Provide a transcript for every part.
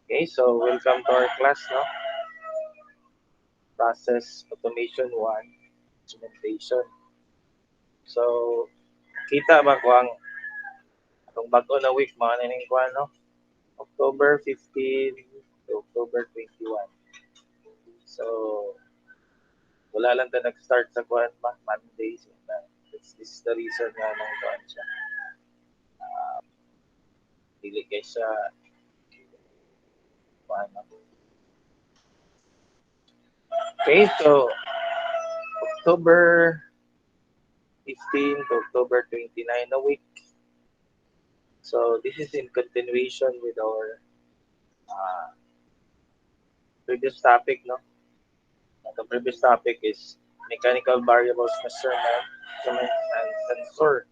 Okay, so welcome to our class, no? Process Automation 1, Instrumentation. So, kita ba ko ang atong bago na week, mga naning ko, no? October 15 to October 21. So, wala lang ta nag-start sa kuan pa, Monday. So, this is the reason nga nang kuan siya. Dili kay siya, kuan, no? Okay, so, October 15 to October 29 na week. So, this is in continuation with our uh, previous topic, no? The previous topic is mechanical variables measurement, instruments, and sensor.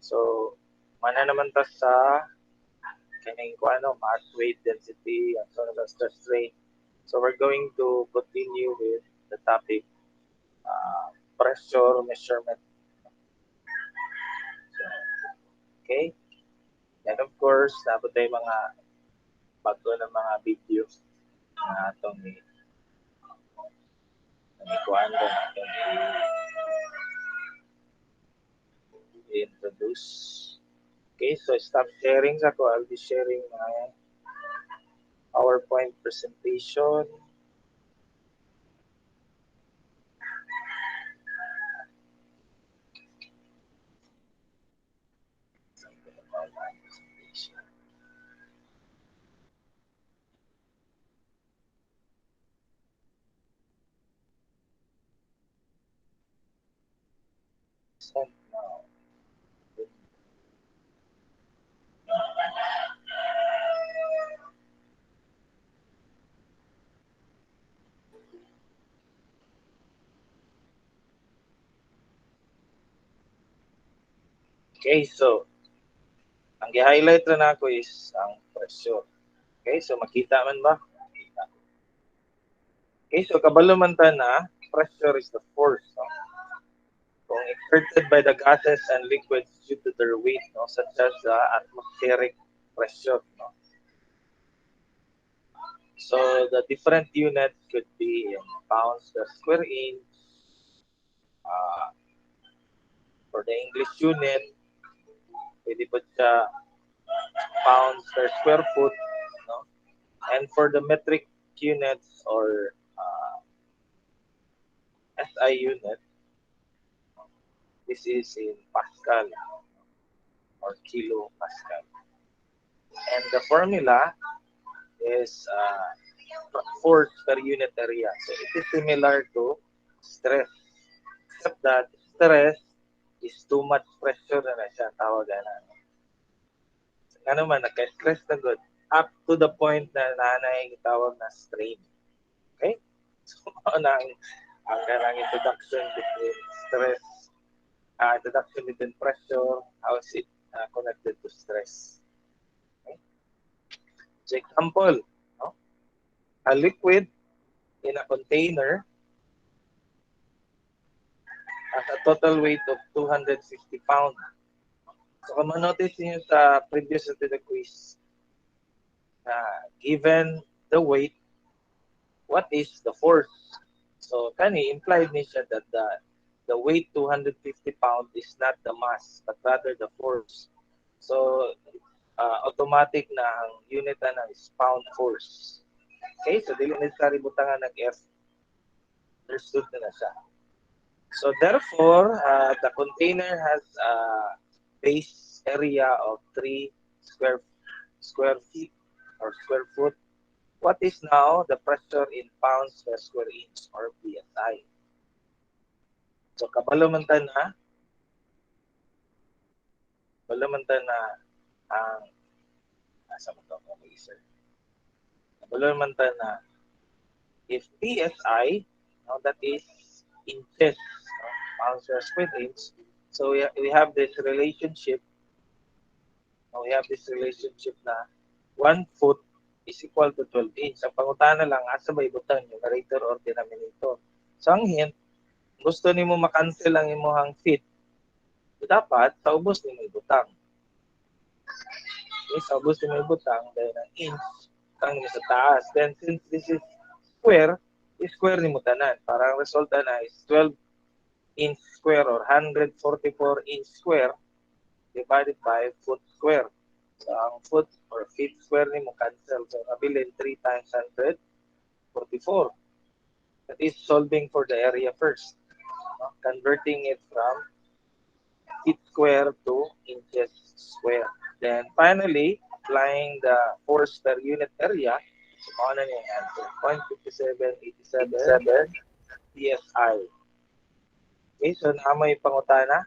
So, mana naman ta sa kaning ko ano, mass, weight, density, and so on, stress strain. So, we're going to continue with the topic pressure measurement. So, okay? And of course, dapat tayo mga bago ng mga video na itong ikuan ko natin i-introduce. Okay, so stop sharing ako. I'll be sharing my PowerPoint presentation. Send now. Okay, so ang i-highlight na nako is ang pressure. Okay, so makita man ba? Okay, so kabalo man ta na pressure is the force, no? Kung exerted by the gases and liquids due to their weight, no, such as the atmospheric pressure, no. So the different units could be in pounds per square inch. Uh, for the English unit, pwede po siya pounds per square foot, no? And for the metric units or SI unit, this is in Pascal or kilo Pascal. And the formula is force per unit area. So it is similar to stress, except that stress is too much pressure na siya tawag na. Ano man, nagka-stress na good up to the point na nanay tawag na strain. Okay? So, na ang kanang introduction between stress, introduction between pressure, how is it connected to stress. Okay? So example, no? A liquid in a container has a total weight of 250 pounds. So kung manotice niyo sa previous to the quiz, given the weight, what is the force? So kani implied ni siya that the weight 250 pounds is not the mass but rather the force. So automatic na ang unit na is pound force. Okay, so dili necessary butangan ng F. Understood na siya. So therefore, the container has a base area of 3 square feet or square foot. What is now the pressure in pounds per square inch or PSI? So kabalo man ta na ang asa mo to sir. Kabalo man ta na if PSI, now that is inches, no, pounds per square inch. So we have this relationship. We have this relationship na 1 foot is equal to 12 inch. Ang pangutana lang, asa ba ibutang numerator or denominator? So ang hint, gusto nimo makancel ang imong feet, dapat sa ubos nimo ibutang. Okay, sa ubos nimo ibutang dahil ang inch kang sa taas. Then since this is square ni mo tanan. Parang resulta na is 12 inch square or 144 inch square divided by foot square. So ang foot or feet square ni mo cancel. So nabilin 3 times 144. That is solving for the area first. Converting it from feet square to inches square. Then finally, applying the force per unit area, so mga na yung answer, 0.5787 PSI. Okay, so naamoy pangutana?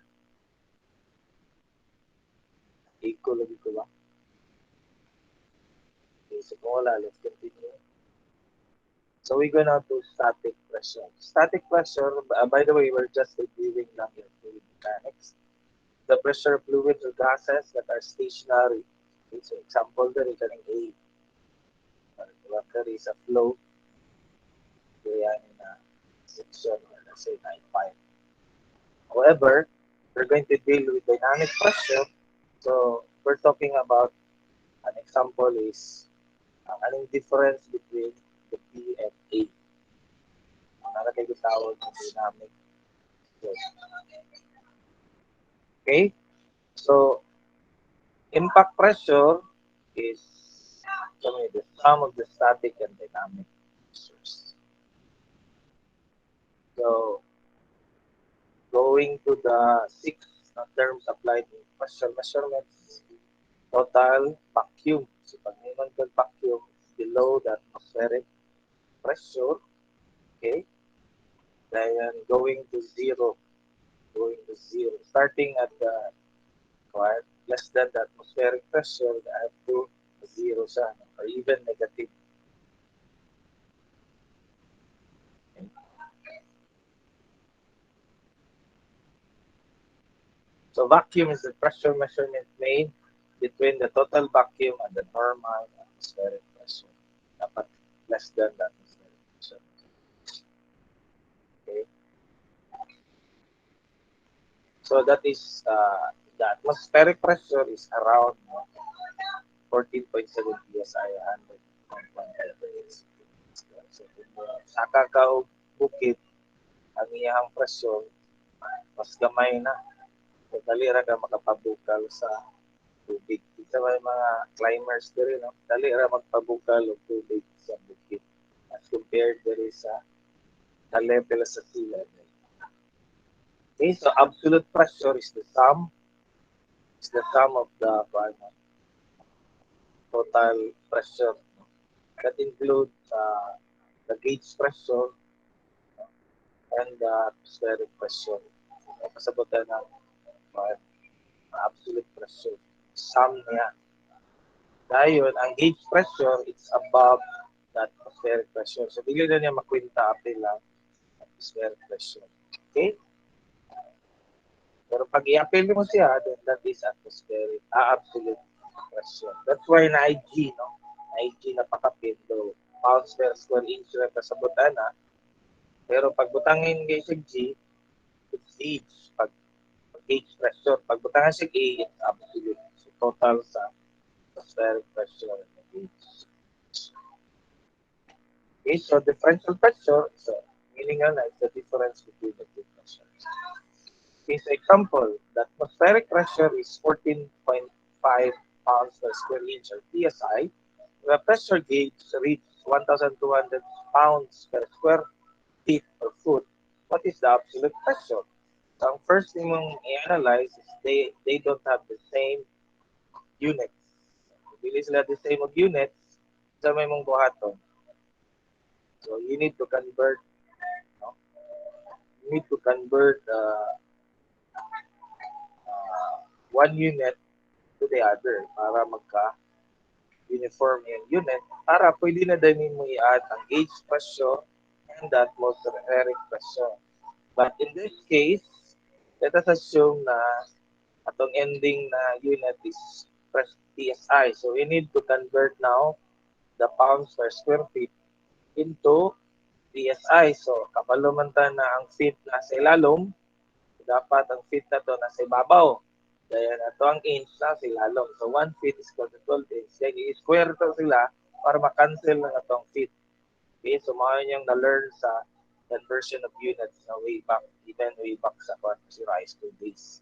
Iko lagi ko ba? Okay, so kung wala, let's continue. So we go now to static pressure. Static pressure, by the way, we're just reviewing lang yung fluid mechanics. The pressure of fluids or gases that are stationary. Okay, so example there is an A. There is a flow. Kaya in a section or let's say 9.5. However, we're going to deal with dynamic pressure. So we're talking about an example is anong difference between the P and A. Ano kayo tawag ng dynamic pressure. Okay? So, impact pressure is the sum of the static and dynamic pressures. So, going to the 6 terms applied in pressure measurements, total vacuum. So, pag naman yung vacuum is below the atmospheric pressure, okay? Then going to zero, starting at the less than the atmospheric pressure, up to zero siya, or even negative. Okay. So vacuum is the pressure measurement made between the total vacuum and the normal atmospheric pressure. Dapat less than the atmospheric pressure. Okay. So that is the atmospheric pressure is around 14.7 psi, 100.5. So saka ka og bukid ang iyang presyon mas gamay na. So dali ra ka makapabukal sa tubig. Isa may mga climbers diri no, dali ra magpabukal og tubig sa bukid as compared diri sa level sa sea level. Okay, so absolute pressure is the sum of the total pressure. That includes the gauge pressure and the atmospheric pressure. Kasabutan ng absolute pressure. Sum niya. Dahil ang gauge pressure is above the atmospheric pressure. So, bigla na niya makwinta apil lang atmospheric pressure. Okay? Pero pag i-appeal mo siya, then that is atmospheric, absolute pressure. That's why na IG, no? IG napakapindo. Pounds per square inch na kasabutan na. Pero pag butangin kayo sa G, it's H. Pag gauge pressure. Pag butangan sa A, it's absolute. So total sa atmospheric pressure and the gauge. Okay, so differential pressure, so meaning na is the difference between the two pressures. Okay, so example, the atmospheric pressure is 14.5 pounds per square inch or PSI. The pressure gauge reaches 1,200 pounds per square feet or foot. What is the absolute pressure? So, ang first thing mong i-analyze is they don't have the same units. Bili sila the same of units, sa may mong buhaton. So, you need to convert, no? You need to convert one unit to the other para magka-uniform yung unit para pwede na din mo i-add ang gauge pressure and the atmospheric pressure. But in this case, let us assume na atong ending na unit is PSI. So we need to convert now the pounds per square feet into PSI. So kapalo man ta na ang feet na sa ilalom, dapat ang feet na to nasa ibabaw. Dahil ito ang inch na sa ilalom. So 1 feet is equal to 12 inch. Then i-square to sila para ma-cancel na itong feet. Okay, so mga yung na-learn sa conversion of units na way back, even way back sa high school days.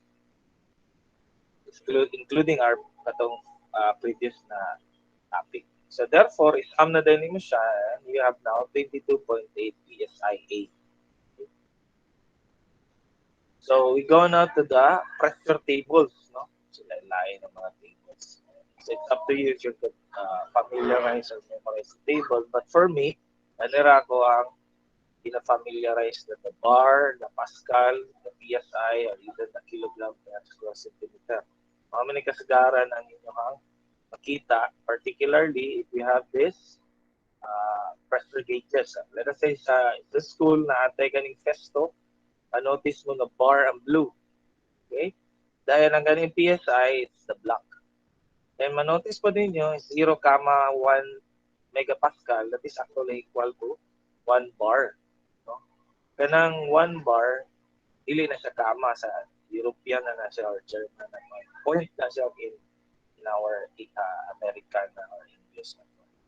Including our katong previous na topic. So therefore, isam na din mo siya, you have now 22.8 PSIA. So we go now to the pressure tables, no? So lain ng mga tables. So it's up to you if you could familiarize or memorize the table. But for me, nanira ko ang ina-familiarize na the bar, the Pascal, the PSI, or even the kilogram per square centimeter. Mga may kasagaran ang inyong makita, particularly if you have this pressure gauges. Let us say sa school na atay kaning festo, notice mo na bar ang blue. Okay? Dahil ang ganing PSI, it's the black. Then manotice po ninyo, 0,1 megapascal, that is actually equal to 1 bar. No? Kanang 1 bar, dili na siya kama sa European na siya or German na point na siya in our American or English.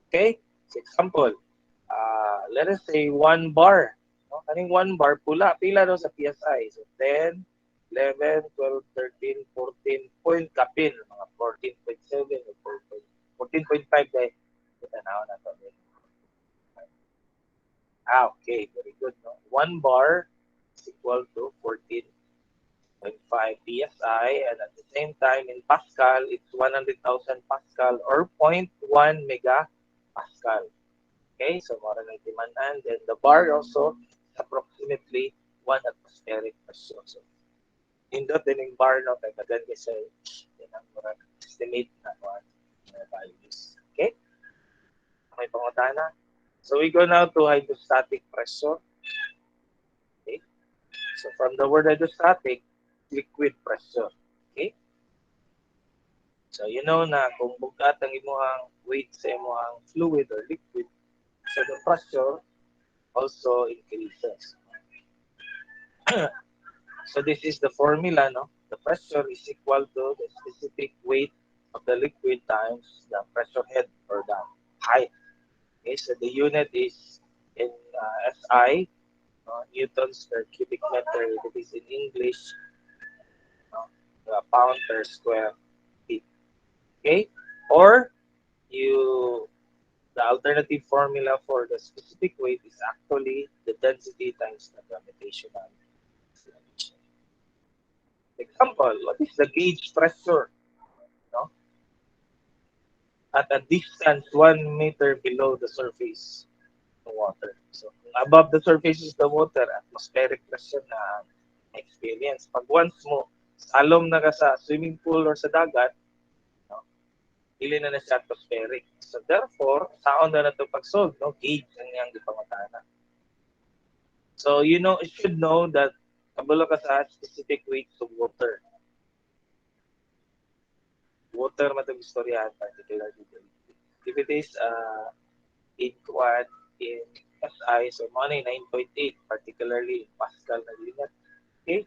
Okay? So example, let us say 1 bar. No? Kaning 1 bar, pula, pila daw sa PSI. So 10, 11, 12, 13, 14, point kapin, mga 14.7 or 14.5 dahil tanaw na to. Okay, very good. No? 1 bar is equal to 14.5 PSI, and at the same time in Pascal, it's 100,000 Pascal or 0.1 megapascal. Okay, so more than 90 and then the bar also is approximately 1 atmospheric pressure. So indot din yung bar no kay kagan kasi ang estimate na values. Okay? May pangutana. So we go now to hydrostatic pressure. Okay? So from the word hydrostatic, liquid pressure. Okay? So you know na kung bugat ang imong weight sa imong fluid or liquid, so the pressure also increases. So this is the formula, no? The pressure is equal to the specific weight of the liquid times the pressure head or the height. Okay, so the unit is in SI, newtons per cubic meter. It is in English, pound per square feet. Okay, or the alternative formula for the specific weight is actually the density times the gravitational. Example, what is the gauge pressure? No? At a distance 1 meter below the surface of water. So, above the surface is the water, atmospheric pressure na experience. Pag once mo, salom na ka sa swimming pool or sa dagat, no? Ili na siya atmospheric. So, therefore, saon na ito pag-solve, no? Gauge ang niyang gipangatana. So, you should know that kabulo ka sa specific weights of water. Water matang istorya, particularly if it is in SI, so money 9.8, particularly in Pascal na unit. Okay,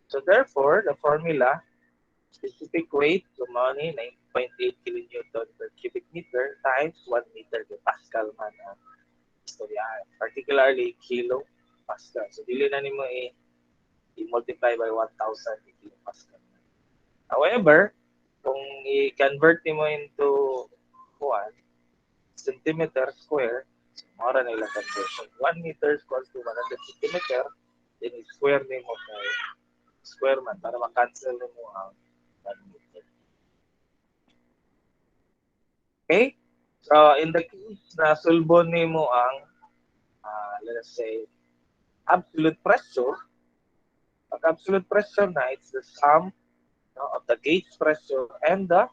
so therefore the formula specific weight so money 9.8 kilonewton per cubic meter times 1 meter per Pascal man istorya, particularly kilo Pascal. So dili na nimo i-multiply by 1,000 kilo Pascal. However, kung i-convert mo into centimeter square, so mara na ilang conversion. 1 meter equals to 100 centimeter, then square nimo kay square man para ma-cancel mo ang 1 meter. Okay? So, in the case na sulbon nimo ang, let us say, absolute pressure, pag absolute pressure na, it's the sum of the gauge pressure and the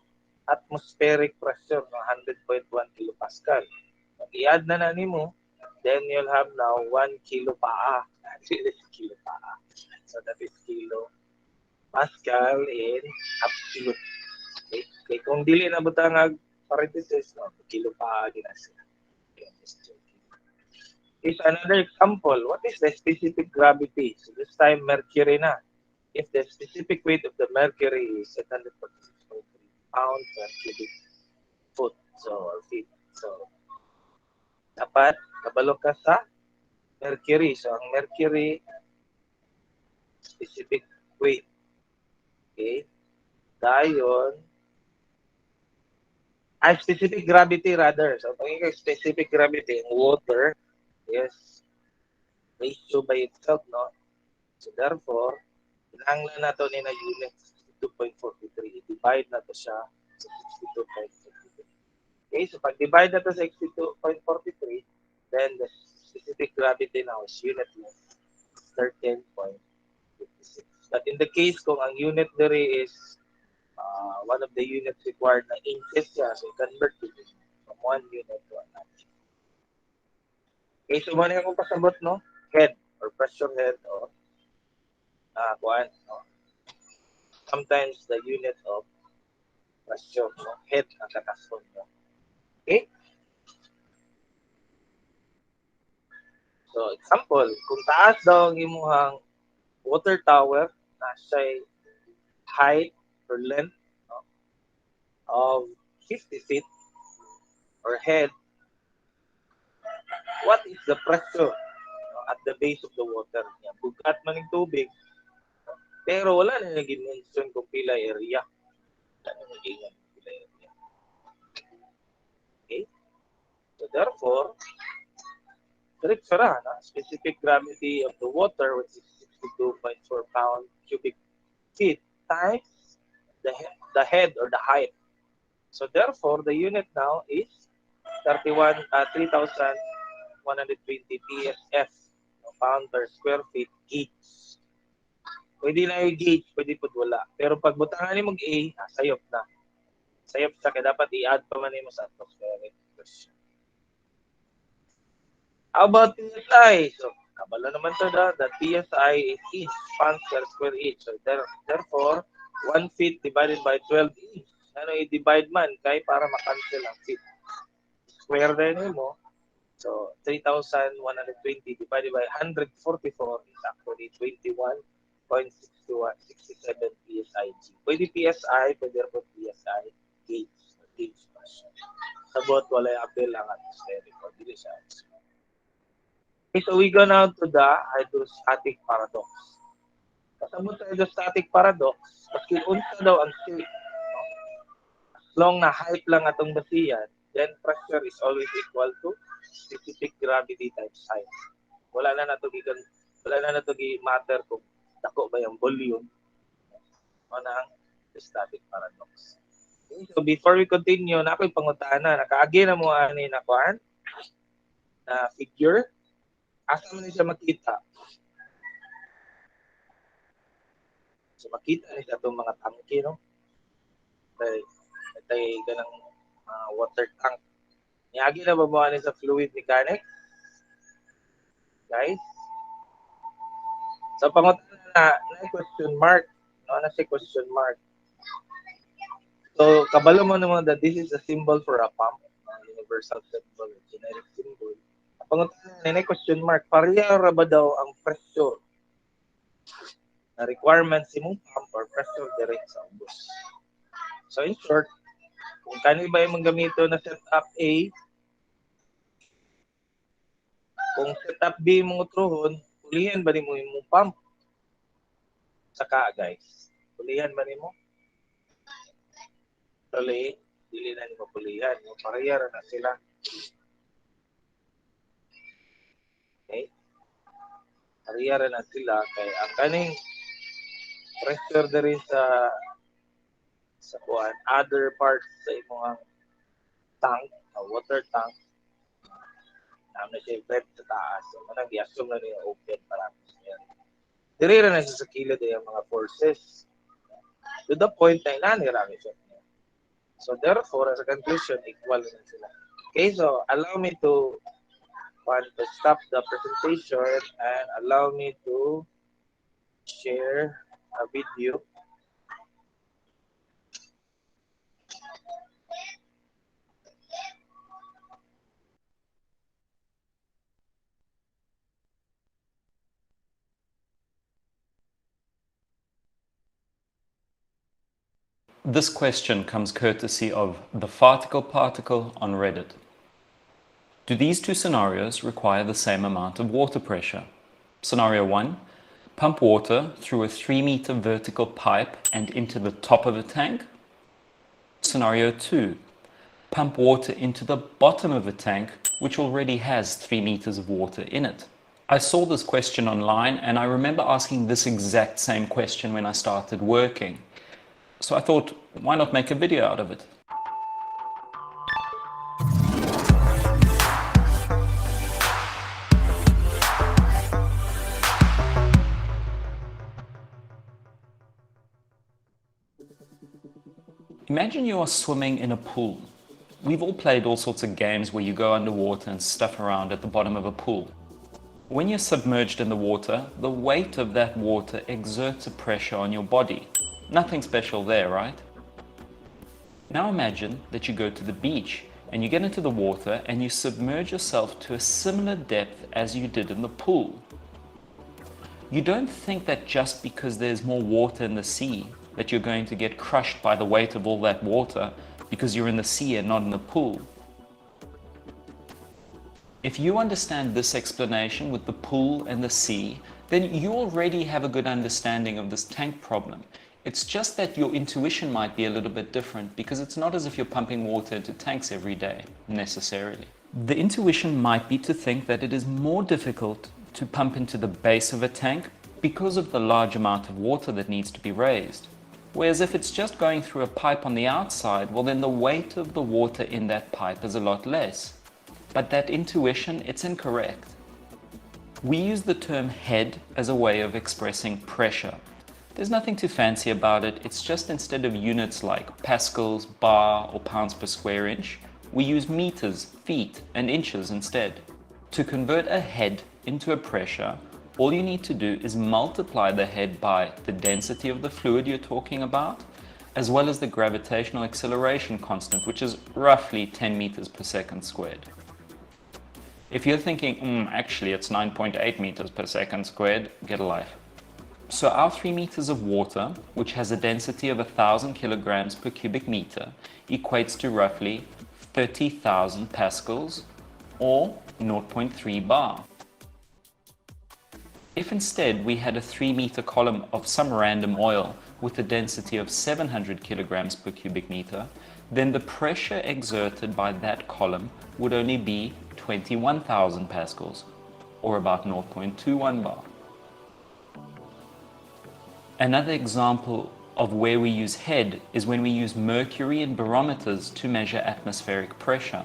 atmospheric pressure ng 100.1 kilopascal. Pag i-add na nimo, then you'll have now 1 kilopaa. Kilopaa. So that is kilo pascal in absolute. Okay? Okay. Kung dili na butang parenthesis, no, kilopaa ginasya. Is another example. What is the specific gravity? So this time mercury na. If the specific weight of the mercury is 746.3 pounds per cubic foot, so or feet. So dapat kabalo ka sa mercury. So, ang mercury, specific weight. Okay? Dayon, specific gravity rather. So, pag specific gravity, ang water is ratio by itself, no? So, therefore, kinahanglan nato ni na unit 62.43. I-divide na to siya sa 62.43. Okay, so pag-divide na to sa 62.43, then the specific gravity now is unit length 13.56. But in the case kung ang unit dere is one of the units required na inches siya, so convert to from 1 unit to another. Okay, so muna akong pasabot, no? Head or pressure head or kuan, no? Sometimes the unit of pressure, no? Head ang katason, no? Okay? So, example, kung taas daw ang imuhang water tower na siya'y height or length, no, of 50 feet or head, what is the pressure, no, at the base of the water niya? Bugat man ng tubig, no? Pero wala na naging mention kung pila area. Wala na naging pila area. Okay? So therefore, correct sara, na specific gravity of the water, which is 62.4 pound cubic feet times the head or the height. So therefore, the unit now is 3,120 PSF, pound per square feet gauge. Pwede na yung gauge, pwede po wala. Pero pag butangan ni mag-A, sayop na. Sayop siya, kaya dapat i-add pa man mo sa atmospheric pressure. How about PSI? So, kabalo naman to the PSI is inch, pounds per square inch. So, therefore, 1 feet divided by 12 inch. Ano i-divide man, kay para makancel ang feet. Square din mo. So, 3,120 divided by 144 is actually 21.67 PSIG. Pwede PSI, pwede po PSI gauge. Gauge pressure. Sabot, wala yung apel ang atmospheric o dili siya. Okay, so we go now to the hydrostatic paradox. Kasabot sa hydrostatic paradox, kasi unsa daw ang state, no? As long na height lang atong basiyan, then pressure is always equal to specific gravity times height. Wala na nato matter kung dako ba yung volume o na ang hydrostatic paradox. Okay, so before we continue, na ako'y pangutana, nakaagi na mo ani na kuan na figure. Asa man siya makita? So makita ni sa itong mga tangke, no? Tay ganang water tank. Niagi na ba mo ani sa fluid mechanics? Guys? So pangutana na question mark. No, na si question mark. So kabalo mo naman that this is a symbol for a pump, universal symbol, generic symbol. Pangutana na question mark, pareha ra ba daw ang pressure na requirements imong pump or pressure direct sa ubos? So in short, kung kani ba yung gamito na setup A, kung setup B mong utrohon, pulihan ba nimo imong pump? Saka guys, pulihan ba nimo? Dili na nimo pulihan. Pareha ra na sila. Okay? Pareha na sila kay ang kaning pressure diri sa kuan other parts sa imong tank, water tank, na siya vent sa taas. So, manang i-assume na niya open para yan. Diri ra na siya sa kilid yung mga forces. To the point na inanirami siya. So therefore, as a conclusion, equal na sila. Okay, so allow me to stop the presentation and allow me to share a video. This question comes courtesy of the Farticle Particle on Reddit. Do these two scenarios require the same amount of water pressure? Scenario 1, pump water through a 3-meter vertical pipe and into the top of a tank. Scenario 2, pump water into the bottom of a tank which already has 3 meters of water in it. I saw this question online and I remember asking this exact same question when I started working. So I thought, why not make a video out of it? Imagine you are swimming in a pool. We've all played all sorts of games where you go underwater and stuff around at the bottom of a pool. When you're submerged in the water, the weight of that water exerts a pressure on your body. Nothing special there, right? Now imagine that you go to the beach and you get into the water and you submerge yourself to a similar depth as you did in the pool. You don't think that just because there's more water in the sea that you're going to get crushed by the weight of all that water because you're in the sea and not in the pool. If you understand this explanation with the pool and the sea, then you already have a good understanding of this tank problem. It's just that your intuition might be a little bit different because it's not as if you're pumping water into tanks every day, necessarily. The intuition might be to think that it is more difficult to pump into the base of a tank because of the large amount of water that needs to be raised. Whereas if it's just going through a pipe on the outside, well then the weight of the water in that pipe is a lot less. But that intuition, it's incorrect. We use the term head as a way of expressing pressure. There's nothing too fancy about it, it's just instead of units like pascals, bar, or pounds per square inch, we use meters, feet, and inches instead. To convert a head into a pressure, all you need to do is multiply the head by the density of the fluid you're talking about, as well as the gravitational acceleration constant, which is roughly 10 meters per second squared. If you're thinking, actually it's 9.8 meters per second squared, get a life. So our 3 meters of water, which has a density of 1,000 kilograms per cubic meter, equates to roughly 30,000 pascals or 0.3 bar. If instead we had a 3-meter column of some random oil with a density of 700 kilograms per cubic meter, then the pressure exerted by that column would only be 21,000 pascals, or about 0.21 bar. Another example of where we use head is when we use mercury in barometers to measure atmospheric pressure.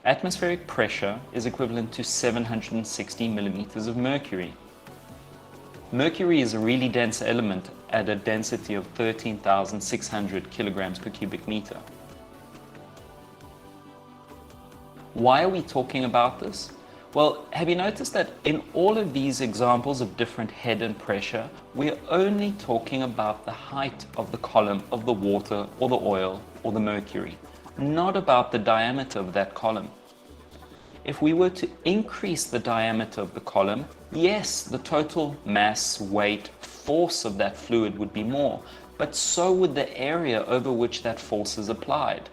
Atmospheric pressure is equivalent to 760 millimeters of mercury. Mercury is a really dense element at a density of 13,600 kilograms per cubic meter. Why are we talking about this? Well, have you noticed that in all of these examples of different head and pressure, we're only talking about the height of the column of the water or the oil or the mercury, not about the diameter of that column. If we were to increase the diameter of the column, yes, the total mass, weight, force of that fluid would be more, but so would the area over which that force is applied.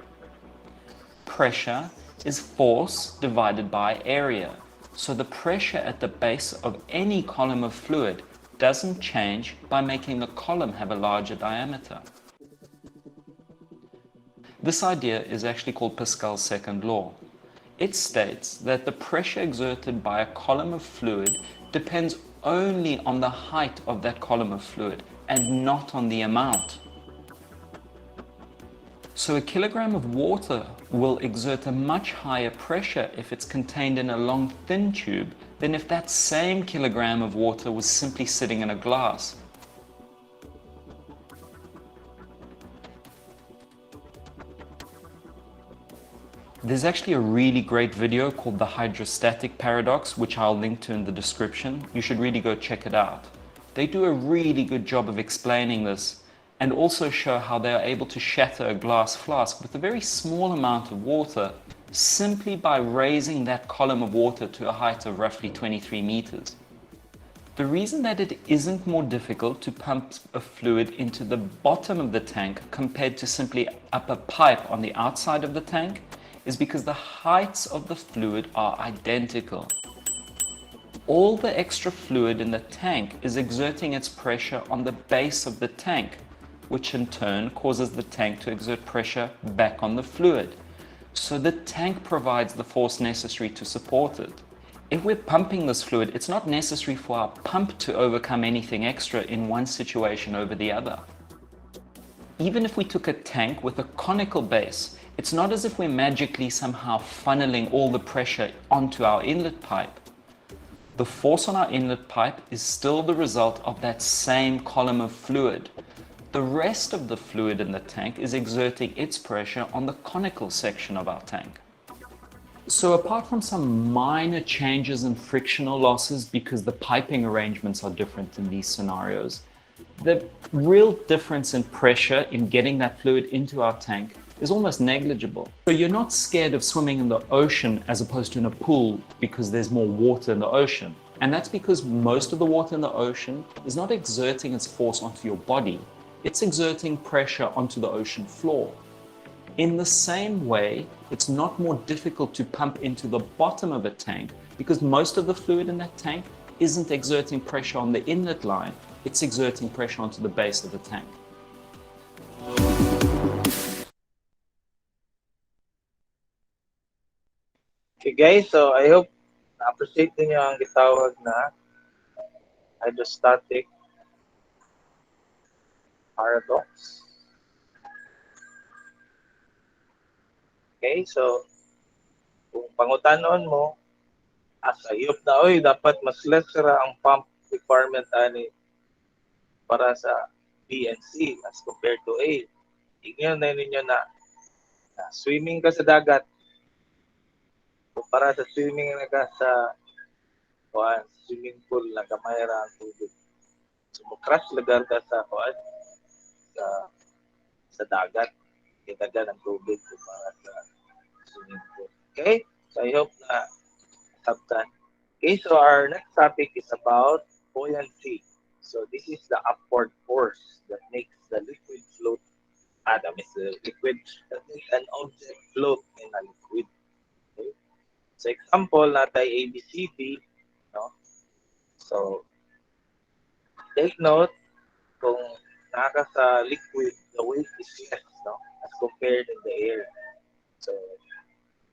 Pressure is force divided by area. So the pressure at the base of any column of fluid doesn't change by making the column have a larger diameter. This idea is actually called Pascal's second law. It states that the pressure exerted by a column of fluid depends only on the height of that column of fluid and not on the amount. So a kilogram of water will exert a much higher pressure if it's contained in a long, thin tube than if that same kilogram of water was simply sitting in a glass. There's actually a really great video called The Hydrostatic Paradox, which I'll link to in the description. You should really go check it out. They do a really good job of explaining this and also show how they are able to shatter a glass flask with a very small amount of water simply by raising that column of water to a height of roughly 23 meters. The reason that it isn't more difficult to pump a fluid into the bottom of the tank compared to simply up a pipe on the outside of the tank is because the heights of the fluid are identical. All the extra fluid in the tank is exerting its pressure on the base of the tank, which in turn causes the tank to exert pressure back on the fluid. So the tank provides the force necessary to support it. If we're pumping this fluid, it's not necessary for our pump to overcome anything extra in one situation over the other. Even if we took a tank with a conical base, it's not as if we're magically somehow funneling all the pressure onto our inlet pipe. The force on our inlet pipe is still the result of that same column of fluid. The rest of the fluid in the tank is exerting its pressure on the conical section of our tank. So apart from some minor changes in frictional losses because the piping arrangements are different in these scenarios, the real difference in pressure in getting that fluid into our tank is almost negligible. So you're not scared of swimming in the ocean as opposed to in a pool because there's more water in the ocean. And that's because most of the water in the ocean is not exerting its force onto your body, it's exerting pressure onto the ocean floor. In the same way, it's not more difficult to pump into the bottom of a tank because most of the fluid in that tank isn't exerting pressure on the inlet line, it's exerting pressure onto the base of the tank. Okay guys, so I hope na-appreciate niyo ang gitawag na hydrostatic paradox. Okay, so kung pangutanon mo, sayop na, oy, dapat mas less ra ang pump requirement ani para sa B and C as compared to A. Tingnan na ninyo na swimming ka sa dagat. Para sa swimming na ka sa swimming pool na gamay ra ang tubig. So, crash lagar ka sa sa dagat. Kitagan ang tubig para sa swimming pool. Okay? So, I hope na sabtan. Okay, so our next topic is about buoyancy. So this is the upward force that makes the liquid float. That means the liquid that makes an object float in a liquid. Okay? So example, natay ABCD, no? So take note kung naka sa liquid, the weight is less, no, as compared in the air. So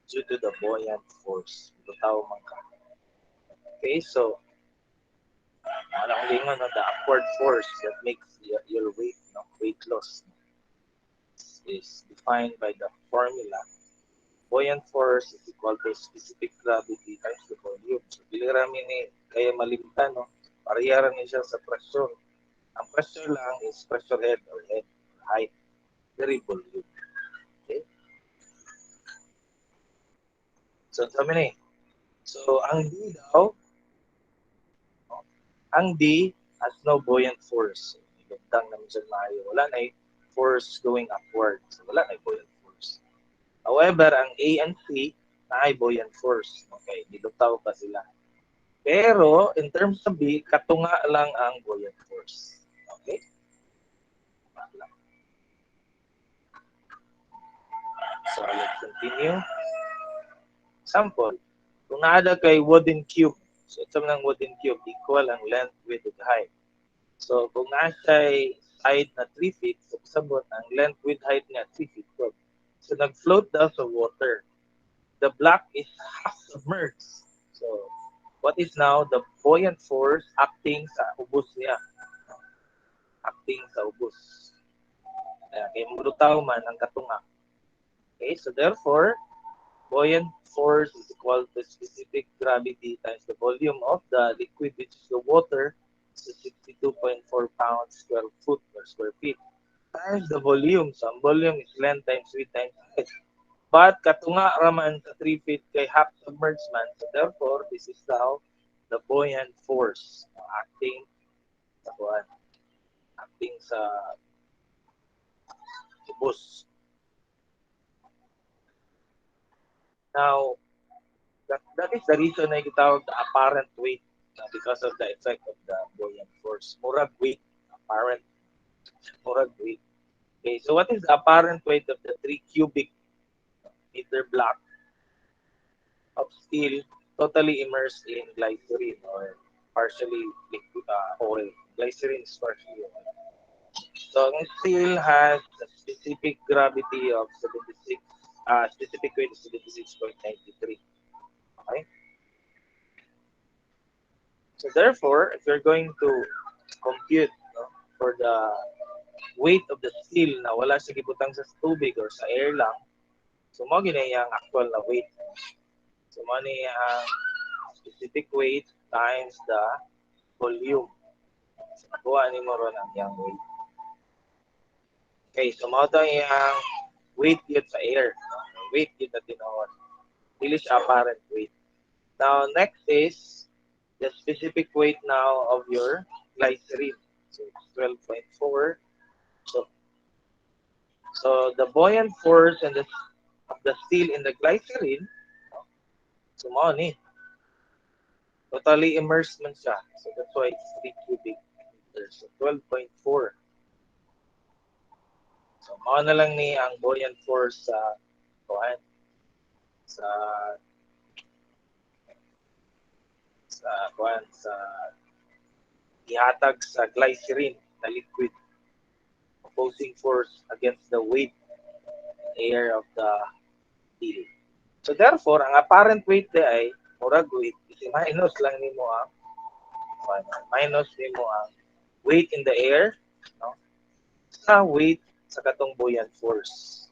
due to the buoyant force, butaw man ka. Okay, so alam lingon no, the upward force that makes your weight, no, weight loss is defined by the formula. Buoyant force is equal to specific gravity times the volume. So, dili rami ni kaya malimtan, no? Pareha ni siya sa pressure. Ang pressure lang is pressure head or head height, very volume. Okay? So, sabi ni, so ang D daw, ang D has no buoyant force. Ibutang naman siya maayo. Wala na force going upward. So, wala na buoyant force. However, ang A and C na ay buoyant force. Okay, dilutaw pa sila. Pero, in terms of B, katunga lang ang buoyant force. Okay? So, let's continue. Example, kung naada kay wooden cube, so ito ng wooden cube, equal ang length, width, and height. So, kung nasa side na 3 feet, so sabot ang length, width, height niya 3 feet. So, nag-float daw sa water. The block is half submerged. So, what is now the buoyant force acting sa ubos niya? Acting sa ubos. Kaya mulutaw man ang katunga. Okay, so therefore, buoyant force is equal to specific gravity times the volume of the liquid, which is the water, so 62.4 pounds square foot or square feet, times the volume. So ang volume is length times width times height. But katunga raman sa 3 feet kay half submerged man. So therefore, this is now the buoyant force acting sa buwan. Acting sa bus. Now, that is the reason na gitawag the apparent weight because of the effect of the buoyant force. Murag weight, apparent, murag weight. Okay, so what is the apparent weight of the 3 cubic meter block of steel totally immersed in glycerin or partially liquid oil. Glycerin is partially oil. So ang steel has a specific gravity of 76, specific weight is 76.93. Okay? So therefore, if you're going to compute, no, for the weight of the steel na wala sa gibutang sa tubig or sa air lang, so mo gina yung actual na weight. So mo ni ang specific weight times the volume. So kuha ni mo ron ang yung weight. Okay, so mo to yung weight yun sa air. No? Weight yun na tinawag. Dili siya apparent weight. Now, next is the specific weight now of your glycerin. So, it's 12.4. So the buoyant force and of the steel in the glycerin, so mo ni. Totally immersed man siya. So that's why it's 3 cubic meters. So 12.4. So mo na lang ni ang buoyant force sa kuan sa kuan sa ihatag sa glycerin na liquid, opposing force against the weight air of the steel. So therefore, ang apparent weight di ay murag weight is minus lang nimo ang minus nimo ang weight in the air, no, sa weight sa katong buoyant force.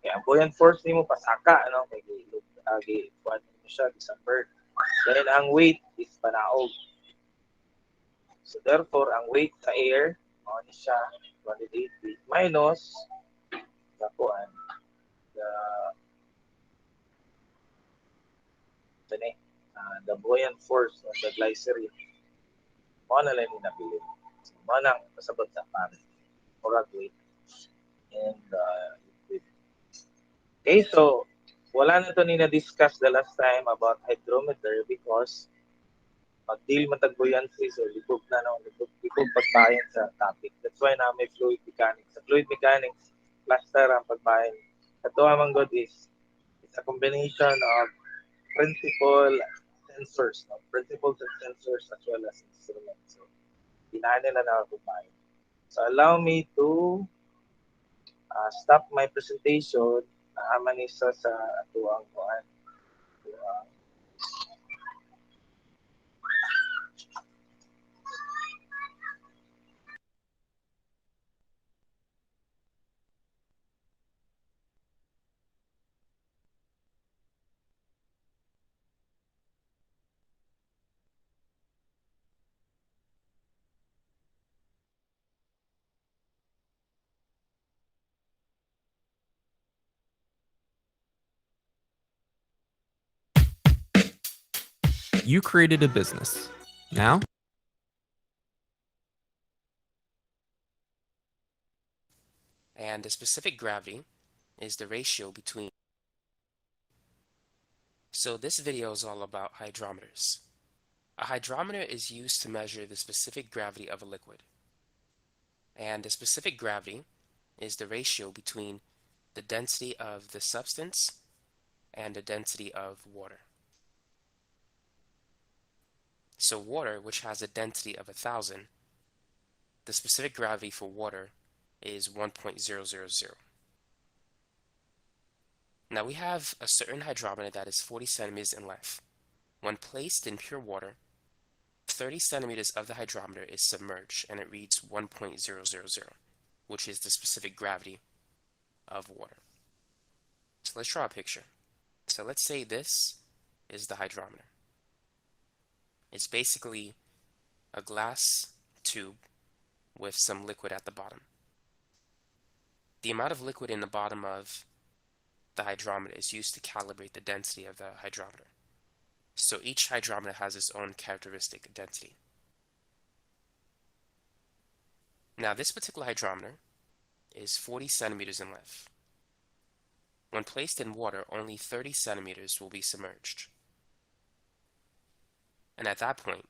Kaya ang buoyant force nimo pasaka, ano, kay agi kuan mo siya December. Then ang weight is panaog. So therefore, ang weight sa air mao ni siya 180 minus the kuan the buoyant force of the glycerin. Mao na lang ni nabili. So, mao nang pasabot sa parent or weight and liquid. Okay, so wala na to ni na-discuss the last time about hydrometer because pag-deal man tag buoyancy, so libog na no, libog pagbayan sa topic. That's why na may fluid mechanics. Sa fluid mechanics, cluster ang pagbayan. Ito amang god is it's a combination of principal sensors, no? Principles and sensors as well as instruments. So, dinaanan na nakakupay. So, allow me to stop my presentation. Naaman isa sa atuang kuan. You created a business. Now, and the specific gravity is the ratio between. So this video is all about hydrometers. A hydrometer is used to measure the specific gravity of a liquid. And the specific gravity is the ratio between the density of the substance and the density of water. So water, which has a density of 1,000, the specific gravity for water is 1.000. Now we have a certain hydrometer that is 40 centimeters in length. When placed in pure water, 30 centimeters of the hydrometer is submerged and it reads 1.000, which is the specific gravity of water. So let's draw a picture. So let's say this is the hydrometer. It's basically a glass tube with some liquid at the bottom. The amount of liquid in the bottom of the hydrometer is used to calibrate the density of the hydrometer. So each hydrometer has its own characteristic density. Now this particular hydrometer is 40 centimeters in length. When placed in water, only 30 centimeters will be submerged. And at that point,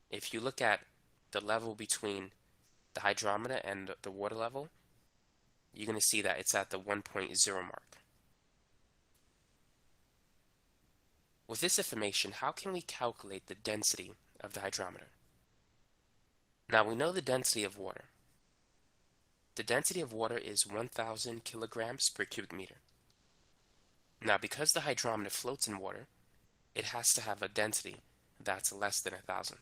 if you look at the level between the hydrometer and the water level, you're going to see that it's at the 1.0 mark. With this information, how can we calculate the density of the hydrometer? Now we know the density of water. The density of water is 1,000 kilograms per cubic meter. Now because the hydrometer floats in water, it has to have a density that's less than 1,000.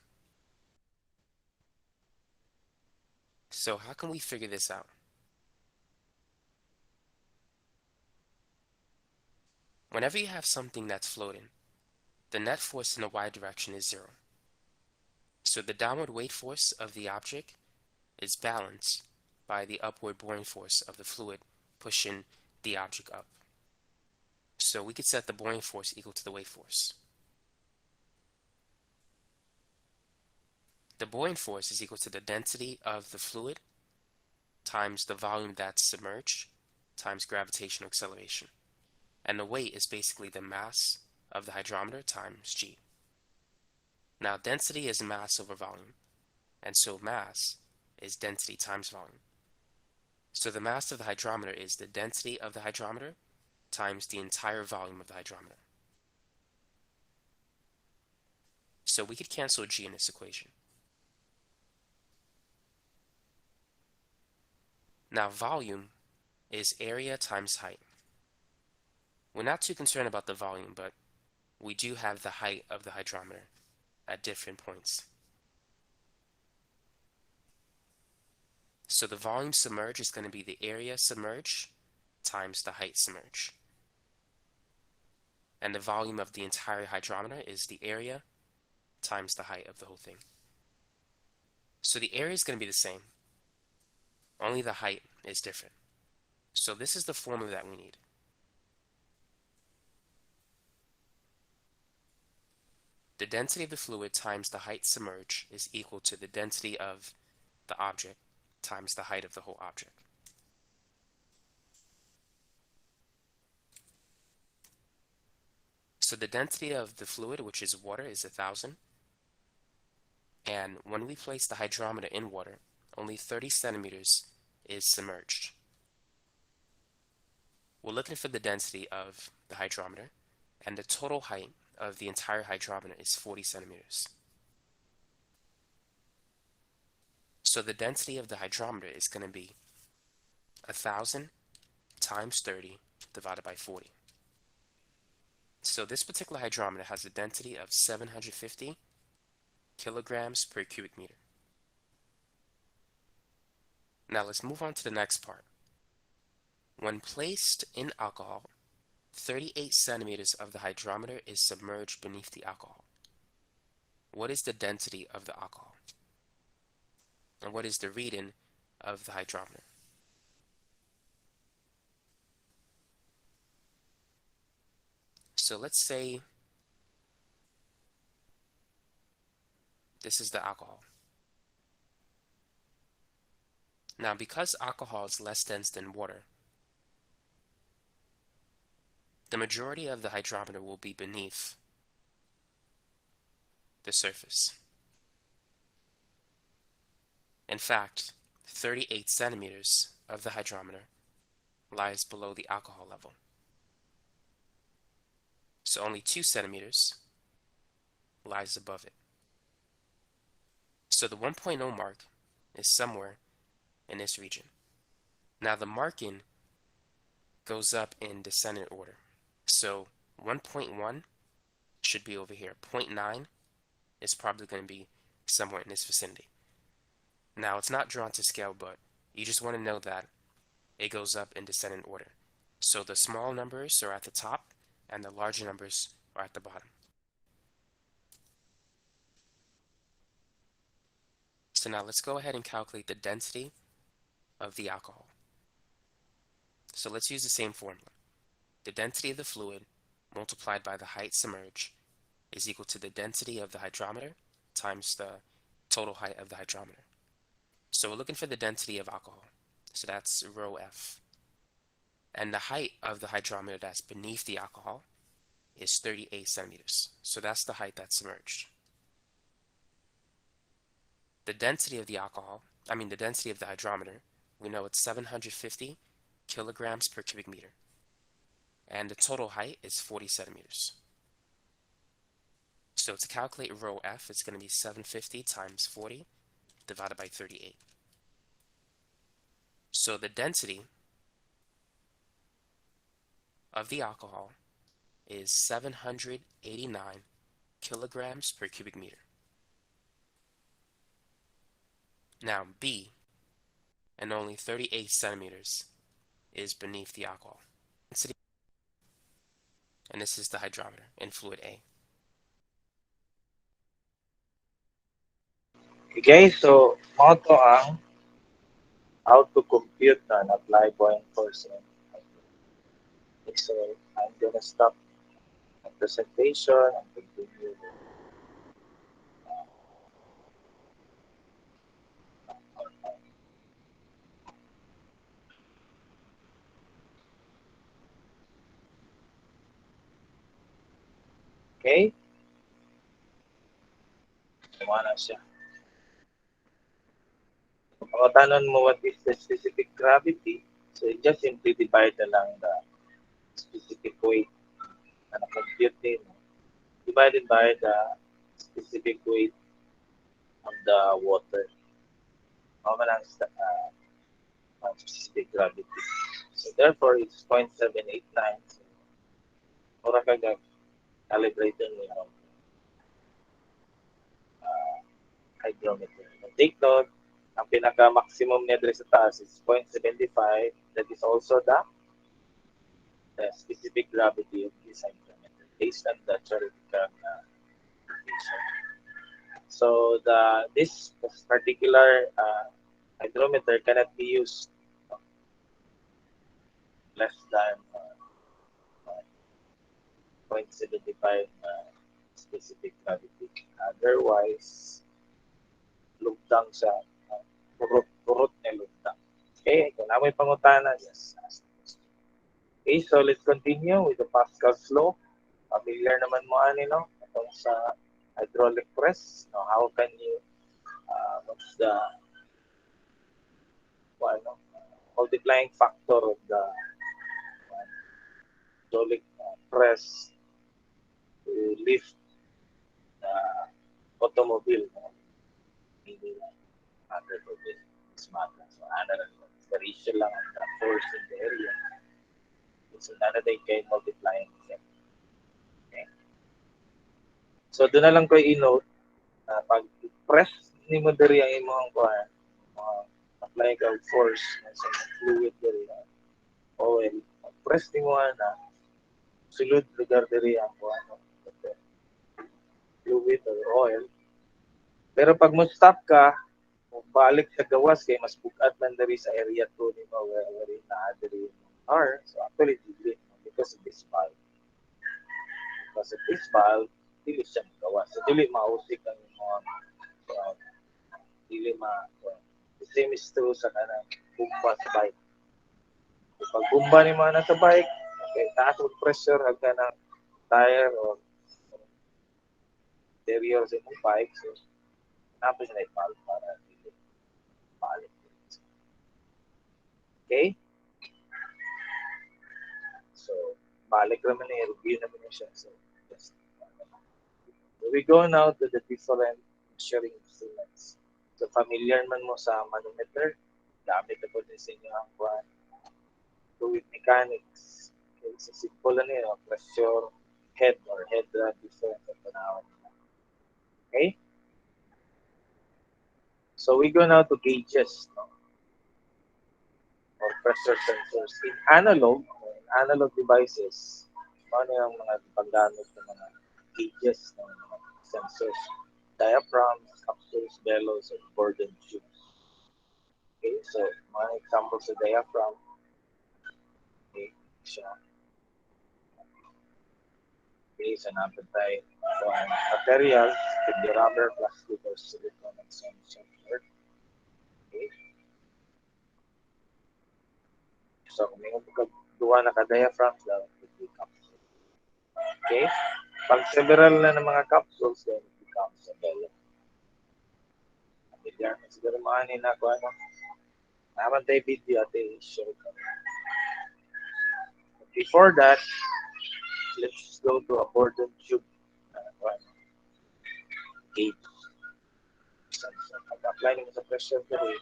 So how can we figure this out? Whenever you have something that's floating, the net force in the y direction is 0. So the downward weight force of the object is balanced by the upward buoyant force of the fluid pushing the object up. So we could set the buoyant force equal to the weight force. The buoyant force is equal to the density of the fluid times the volume that's submerged times gravitational acceleration. And the weight is basically the mass of the hydrometer times g. Now density is mass over volume, and so mass is density times volume. So the mass of the hydrometer is the density of the hydrometer times the entire volume of the hydrometer. So we could cancel g in this equation. Now volume is area times height. We're not too concerned about the volume, but we do have the height of the hydrometer at different points. So the volume submerged is going to be the area submerged times the height submerged. And the volume of the entire hydrometer is the area times the height of the whole thing. So the area is going to be the same, only the height is different. So this is the formula that we need. The density of the fluid times the height submerged is equal to the density of the object times the height of the whole object. So the density of the fluid, which is water, is 1,000. And when we place the hydrometer in water, only 30 centimeters is submerged. We're looking for the density of the hydrometer, and the total height of the entire hydrometer is 40 centimeters. So the density of the hydrometer is going to be 1,000 times 30 divided by 40. So this particular hydrometer has a density of 750 kilograms per cubic meter. Now let's move on to the next part. When placed in alcohol, 38 centimeters of the hydrometer is submerged beneath the alcohol. What is the density of the alcohol? And what is the reading of the hydrometer? So let's say this is the alcohol. Now because alcohol is less dense than water, the majority of the hydrometer will be beneath the surface. In fact, 38 centimeters of the hydrometer lies below the alcohol level. So only 2 centimeters lies above it. So the 1.0 mark is somewhere in this region. Now the marking goes up in descending order. So 1.1 should be over here. 0.9 is probably going to be somewhere in this vicinity. Now it's not drawn to scale, but you just want to know that it goes up in descending order. So the small numbers are at the top and the larger numbers are at the bottom. So now let's go ahead and calculate the density of the alcohol. So let's use the same formula. The density of the fluid multiplied by the height submerged is equal to the density of the hydrometer times the total height of the hydrometer. So we're looking for the density of alcohol. So that's rho F. And the height of the hydrometer that's beneath the alcohol is 38 centimeters. So that's the height that's submerged. The density of the the density of the hydrometer, we know it's 750 kilograms per cubic meter. And the total height is 40 centimeters. So to calculate rho F, it's going to be 750 times 40 divided by 38. So the density of the alcohol is 789 kilograms per cubic meter. Now B, and only 38 centimeters, is beneath the alcohol density, and this is the hydrometer in fluid A. Okay, so mo to ang how to compute na and apply buoyant force. So I'm gonna stop the presentation and continue. Okay? Kumana siya. Kung tanon mo what is the specific gravity, so you just simply divide na lang the specific weight na na-compute din. Divided by the specific weight of the water. How lang specific gravity. So therefore, it's 0.789. So, mura ka calibrate mo hydrometer. Take note, ang pinaka-maximum niya sa taas is 0.75. That is also the specific gravity of this hydrometer based on the theoretical condition. So this particular hydrometer cannot be used less than 0.75 specific gravity. Otherwise, lugdang sa purot na lugdang. Okay, kung na may pangutana, yes. Okay, so let's continue with the Pascal's law. Familiar naman mo no? Itong sa hydraulic press. Now, how can you, what's the multiplying factor of the hydraulic press to lift the automobile? Hindi under this matter. So, the ratio lang ang the force in the area. So, another kay multiplying effect. Okay? So, doon na lang ko i-note na pag press ni mo diri ang imong apply ka force sa fluid diri oil. Press ni mo na sulod lugar diri ang fluid or oil. Pero pag mo stop ka, balik sa gawas kay mas bugat man diri sa area 2 ni mo where na diri are. So actually dili because of this valve. Because of this valve, dili siya gawas. So dili mausik ang mga dili the same is true sa kanang bumba sa bike. So, pag bumba ni mo na sa bike, okay, taas ang pressure hanggang ng tire or interior sa imong bike. So, napos na valve para dili balik. Okay? So, balik naman review naman siya. So, yes. We go now to the different measuring instruments. So, familiar man mo sa manometer. Gamit na po din sa inyo ang fluid mechanics. Okay, so, simple lang pressure, head or head difference ang panahon. Okay? So, we go now to gauges. No? Or pressure sensors. In analog devices, ano yung mga paggamit ng mga gauges ng mga sensors? Diaphragms, capsules, bellows, or Gordon tubes. Okay, so mga examples sa diaphragm. Okay, siya. Okay, so natin tayo materials, could be rubber, plastic, or silicone, and so on and so forth. Okay. So, kung may duwa na ka-diaphragms, that would be capsule. Okay? Pag several na ng mga capsules, then it becomes a bellow. Familiar na siguro maanin na kung ano. Naman tayo video at i-show ko. Before that, let's go to a Gordon tube. gauge. Sa pag-apply mo sa pressure gauge,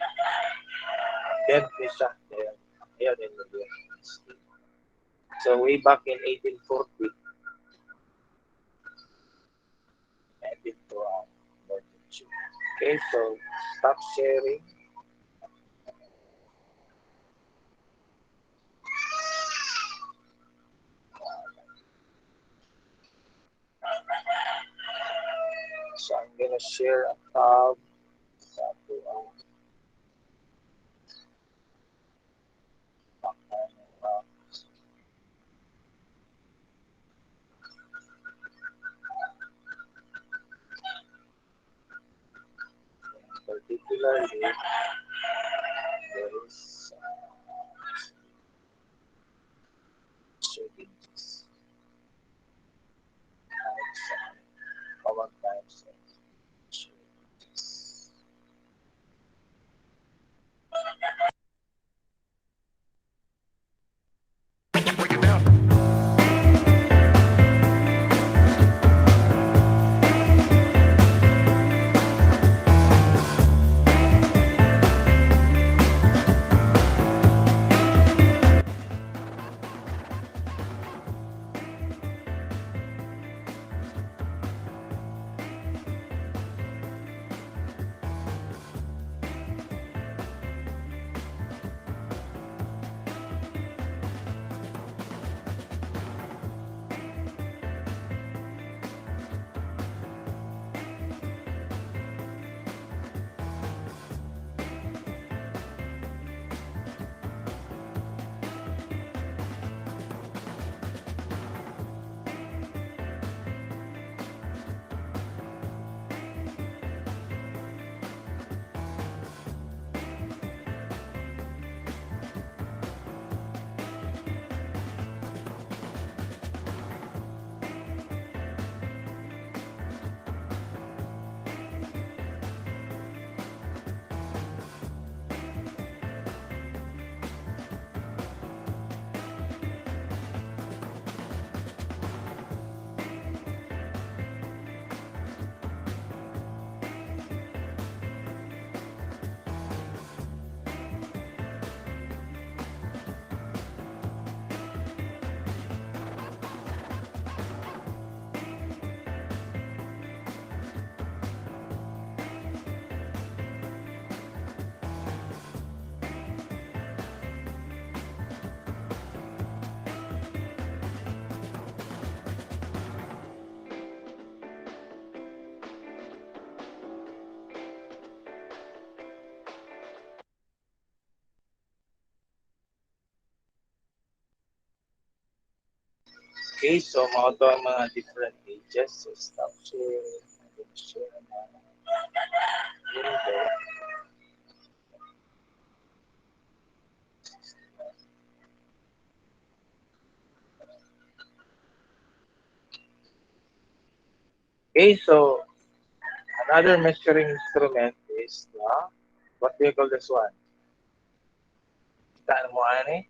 bend ni siya. Ayan yun yun. So way back in 1840, and into mortgage tube. Okay, so stop sharing. So I'm gonna share a tab sa ato particularly there is shadings common types of shadings. Okay, so mga ito ang mga different ages. So stop sharing. Share na. Window. Okay, so another measuring instrument is the, what do you call this one? Kita mo ani?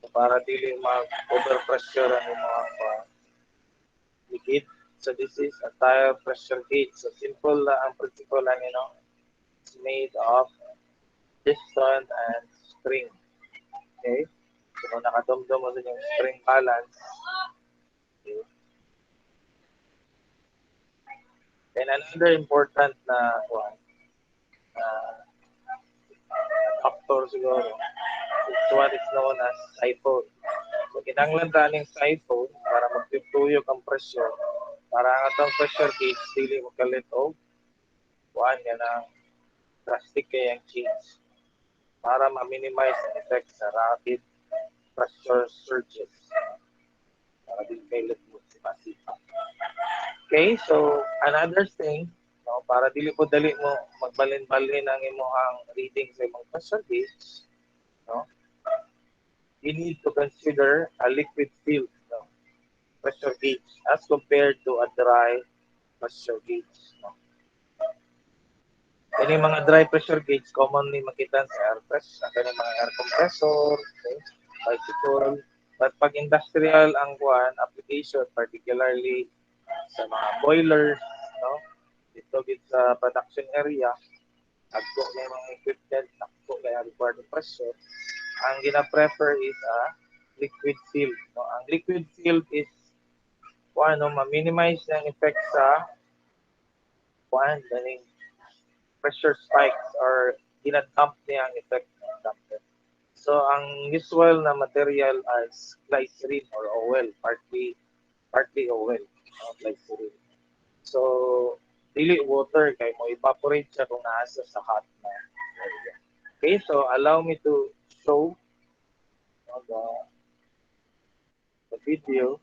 So, para dili mag-overpressure ang mga liquid. So this is a tire pressure gauge. So simple ang principle lang, it's made of piston and spring. Okay? So kung nakatumdum mo sa yung spring balance, okay. Then another important na one, factor siguro, is what is known as siphon. So kinanglan raning siphon para magtutuyok ang pressure. Para ang atong pressure gauge dili magkalit og kuan yan ang drastic kayang change para ma-minimize ang effect sa rapid pressure surges. Para din kailit mo sipa-sipa. Okay, so another thing, para dili po dali mo magbalin-balin ang imong reading sa imong pressure gauge, you need to consider a liquid filled pressure gauge as compared to a dry pressure gauge. Kani mga dry pressure gauge commonly makita sa air press, kani mga air compressor, okay, bicycle, but pag industrial ang application, particularly sa mga boilers, no? Dito gid sa production area, agko na yung mga equipment, agko na yung required pressure. Ang gina-prefer is liquid field, no? Ang liquid field is ma-minimize ng effect sa ganing pressure spikes or ginadump niya ang effect ng damper. So, ang usual na material is glycerin or oil, partly oil, glycerin. So, dili water kay mo evaporate siya kung naasa sa hot na area. Okay, so allow me to show the video.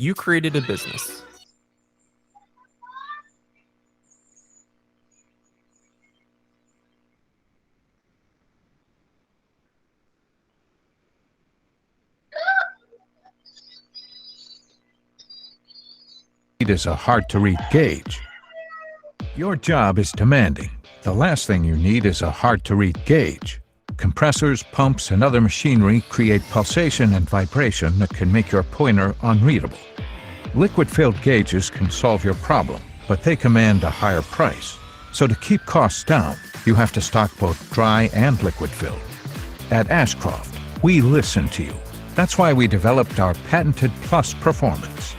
You created a business. It is a hard-to-read gauge. Your job is demanding. The last thing you need is a hard-to-read gauge. Compressors, pumps, and other machinery create pulsation and vibration that can make your pointer unreadable. Liquid-filled gauges can solve your problem, but they command a higher price. So to keep costs down, you have to stock both dry and liquid-filled. At Ashcroft, we listen to you. That's why we developed our patented Plus Performance.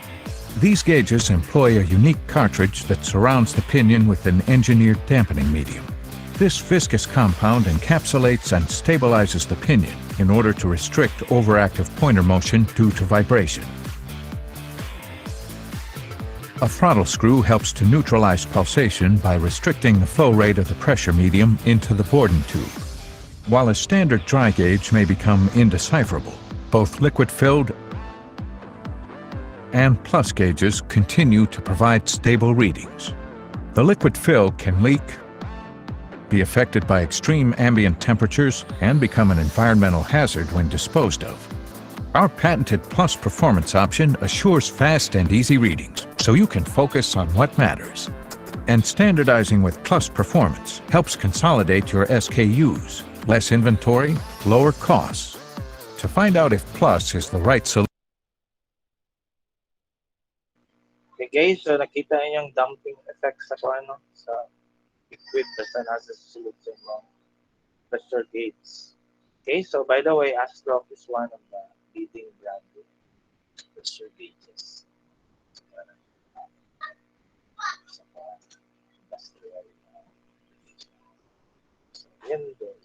These gauges employ a unique cartridge that surrounds the pinion with an engineered dampening medium. This viscous compound encapsulates and stabilizes the pinion in order to restrict overactive pointer motion due to vibration. A throttle screw helps to neutralize pulsation by restricting the flow rate of the pressure medium into the Borden tube. While a standard dry gauge may become indecipherable, both liquid-filled and plus gauges continue to provide stable readings. The liquid fill can leak, be affected by extreme ambient temperatures, and become an environmental hazard when disposed of. Our patented Plus Performance option assures fast and easy readings, so you can focus on what matters. And standardizing with Plus Performance helps consolidate your SKUs, less inventory, lower costs. To find out if Plus is the right solution, Okay guys, so nakita niyo yung damping effect sa liquid basta nasa susunod sa mga pressure gauge. Okay, so by the way, Ashcroft is one of the leading brand pressure gauges. Sa industrial. So, yan din.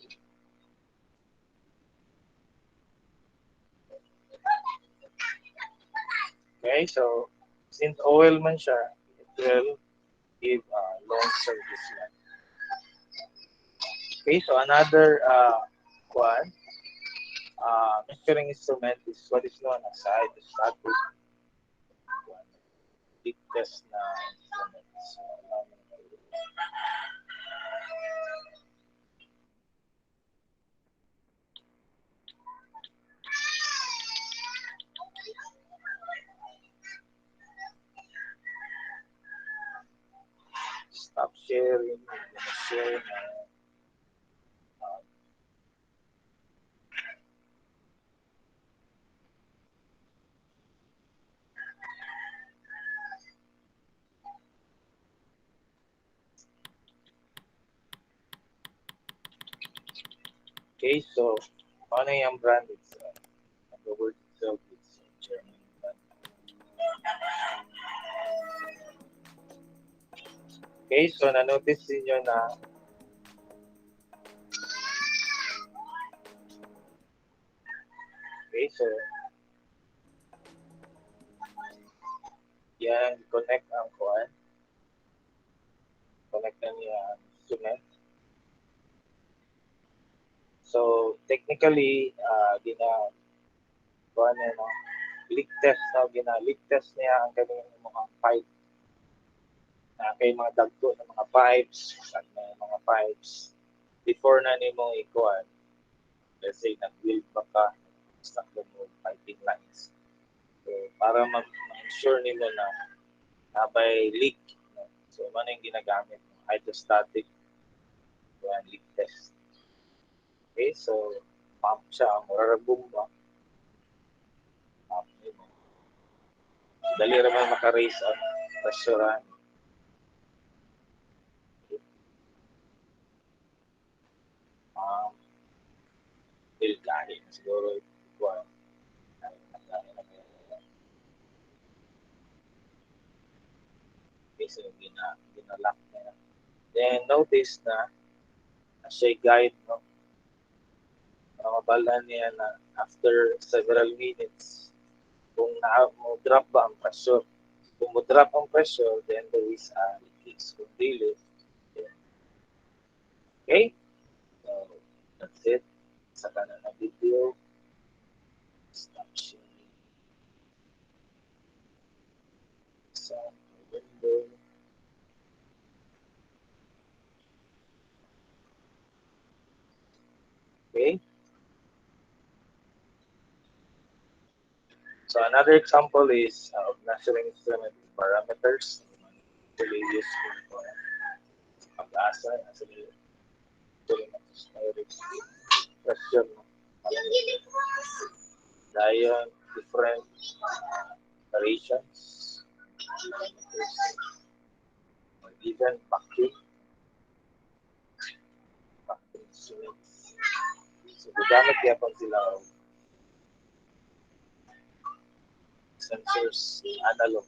Okay, so since oil man siya, it will give long service life. Okay, so another measuring instrument is what is known as hydrostatic leak test na instrument. So, stop sharing, share na okay, so ano yung brand? It's the word itself is German brand. Okay, so na-notice niyo na okay, so yan connect ang kuan. Connect na niya ang instrument. So technically kuan niya no leak test leak test niya ang kaning mga pipe na kay mga dagko ng mga pipes at mga pipes before na nimo ikuan. Let's say nag-build ka sa mo piping lines. So para ma-ensure nimo na nabay leak, no? So ano yung ginagamit mo? Hydrostatic leak test. Okay, so pump siya, mura bomba. Pump nimo. Dali naman maka-raise ang pressure. Kahit siguro ikuan. Okay, so ginalock niya. Then notice na siya guide, no? Mabala niya na after several minutes, kung mo drop ba ang pressure. Kung mo drop ang pressure, then there is a leakage. Kung dili, okay? So, that's it. Sa kanan na video. Stop sharing. Sa window. Okay? So another example is measuring instrument parameters. Really useful for pag-asa. Actually, question. Dion, different variations. Even vacuum instruments. So gagamit yapon sila sensors analog.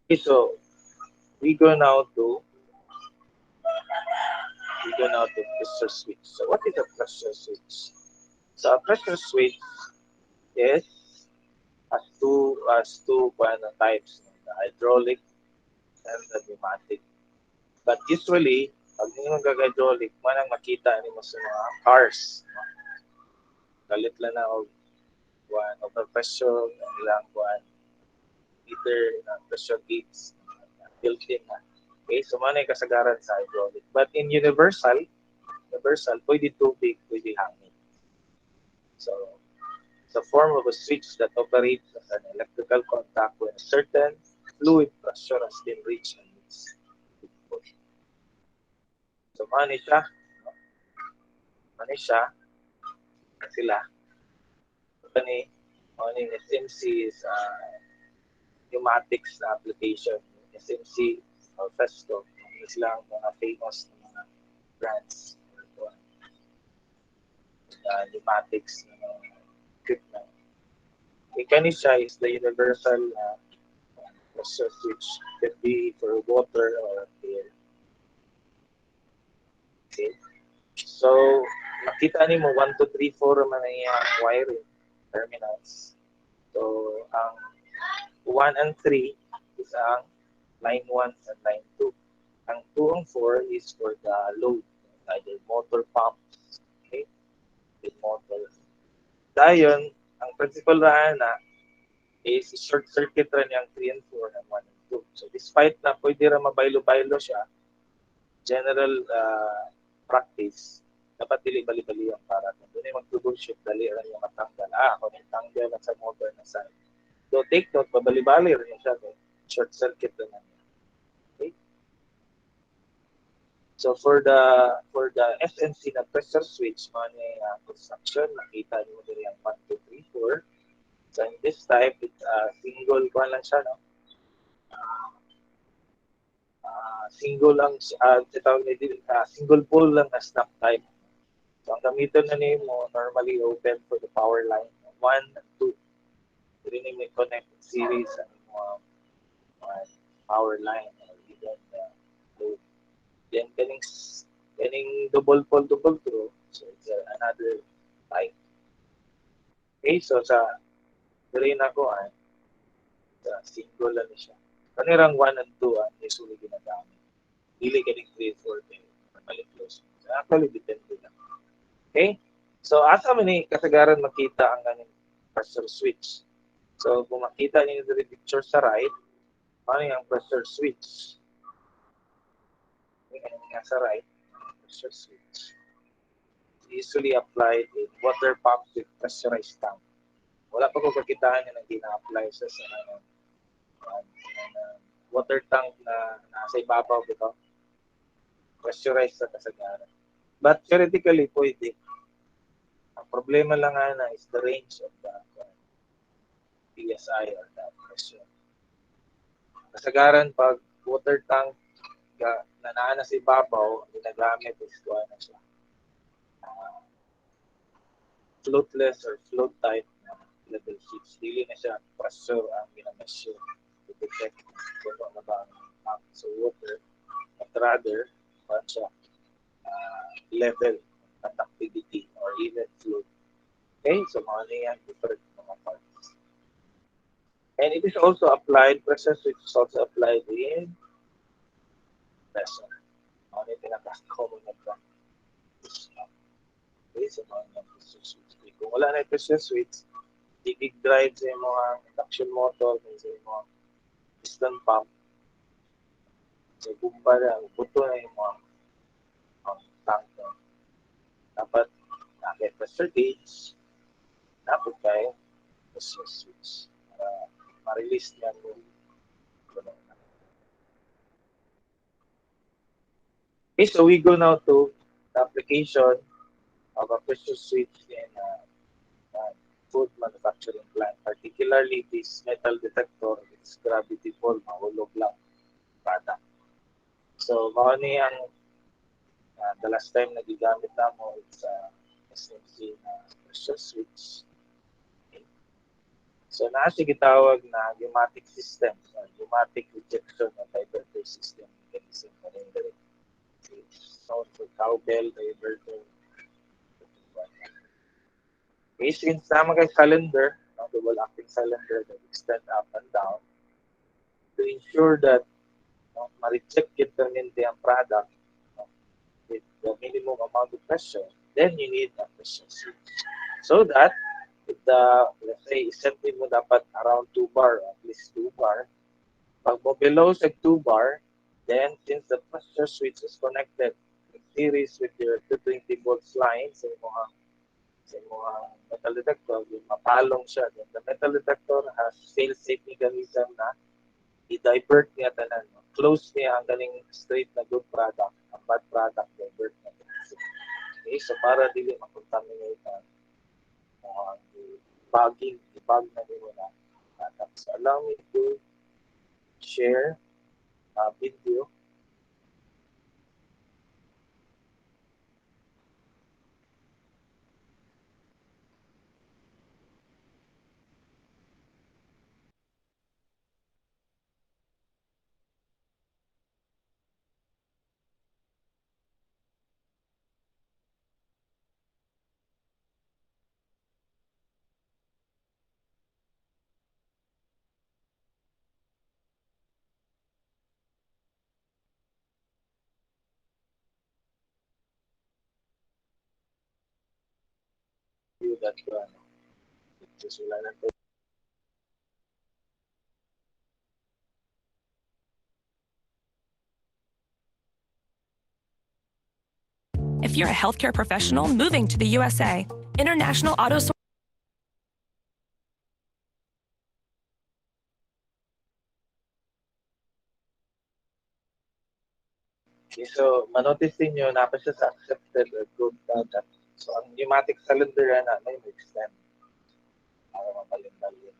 Okay, so we go now to pressure switch. So what is a pressure switch? So a pressure switch is has two types, the hydraulic and the pneumatic. But usually, pag nimo gag-hydraulic, manang makita nimo sa mga cars. Galit lang na og overpressure ang ilang either pressure gauge built-in na. Okay, so man ay kasagaran sa hydraulic. But in universal, pwede tubig, pwede hangin. So, it's a form of a switch that operates as an electrical contact when a certain fluid pressure has been reached and it's put. So, mani siya, sila. Mani SMC is pneumatics na application. SMC or Festo, lang mga famous na mga brands. Pneumatics na equipment. Mechanism is the universal pressure switch. Could be for water or air. Okay. So, makita ni mo 1, 2, 3, 4 man ang wiring terminals. So, ang 1 and 3 is ang line 1 and line 2. Ang 2 and 4 is for the load, either motor pumps, okay? The motor. Dayon, ang principal na is short circuit rin yung 3 and 4 and 1 and 2. So despite na pwede rin mabaylo-baylo siya, general practice, dapat dili bali-bali ang para. Doon yung mag-troubleshoot, dali rin yung matanggal. Kung yung tanggal sa motor na side. So take note, pabali-bali rin siya. Short circuit rin yan. Okay? So for the SNC na pressure switch, mga construction, nakita niyo din yung 1, 2, 3, 4. So in this type, it's single lang siya, no? Single lang, single pole lang na snap type. So ang gamitin na mo normally open for the power line 1 and 2. Hindi may connect series and power line or even load. Then kaning double pole, double throw. So it's another type. Okay, so sa diri na ko ay sa single lang ni siya. Kanirang 1 and 2 ang usually ginagamit. Dili ganing 3 4 normally close. So, actually depende lang. Okay? So asa man ni kasagaran makita ang ganing pressure switch. So kung makita niyo diri picture sa right, ano yung pressure switch? Yung sa right, pressure switch. Usually applied in water pump with pressurized tank. Wala pa ko kakitaan yung gina-apply sa water tank na nasa ibabaw dito. Pressurized sa kasagaran. But theoretically, pwede. Ang problema lang na is the range of the PSI or the pressure. Kasagaran, pag water tank na naana sa ibabaw, ang ginagamit is kuha na siya. Floatless or float type na level 6. Dili na siya pressure ang gina-measure to detect kung ano ba ang sa water, but rather pa siya level at activity or even flow. Okay, so mga yan different mga parts. And it is also applied, pressure switch is also applied in pressure. Mga yung pinaka-common na practice. Okay, so mga yan pressure switch. Kung wala na yung pressure switch, digig drive sa mga induction motor, sa mga piston pump, so bumba na, buto na yung mga tank. Dapat nakit pressure gauge, dapat kayo pressure switch para ma-release niya yung okay, so we go now to the application of a pressure switch in food manufacturing plant, particularly this metal detector, its gravity ball, mahulog lang product. So, mao ni ang the last time na gigamit na mo is SMC na pressure switch. Okay. So, naa siya gitawag na pneumatic system, pneumatic rejection of diverter system mechanism na rin dito. So, cowbell, diverter. Okay, since naman kay cylinder, double acting cylinder that extend up and down, to ensure that ma-reject it permanently ang product with the minimum amount of pressure, then you need a pressure switch. So that, if let's say, set mo dapat around 2 bar, at least 2 bar, pag mo below sa 2 bar, then since the pressure switch is connected in series with your 220 volts line sa mga metal detector, yung mapalong siya. Then the metal detector has fail-safe mechanism na i-divert niya tanan. Close niya ang galing straight na good product, ang bad product, divert na. Okay, so para dili makontaminate ang bag na nila na product. So allow me to share a video. That wala na to. If you're a healthcare professional moving to the USA, International Auto Source. Okay, so manotice niyo na pa siya sa accepted or good product. So ang pneumatic cylinder na may extend para mabalin-balin.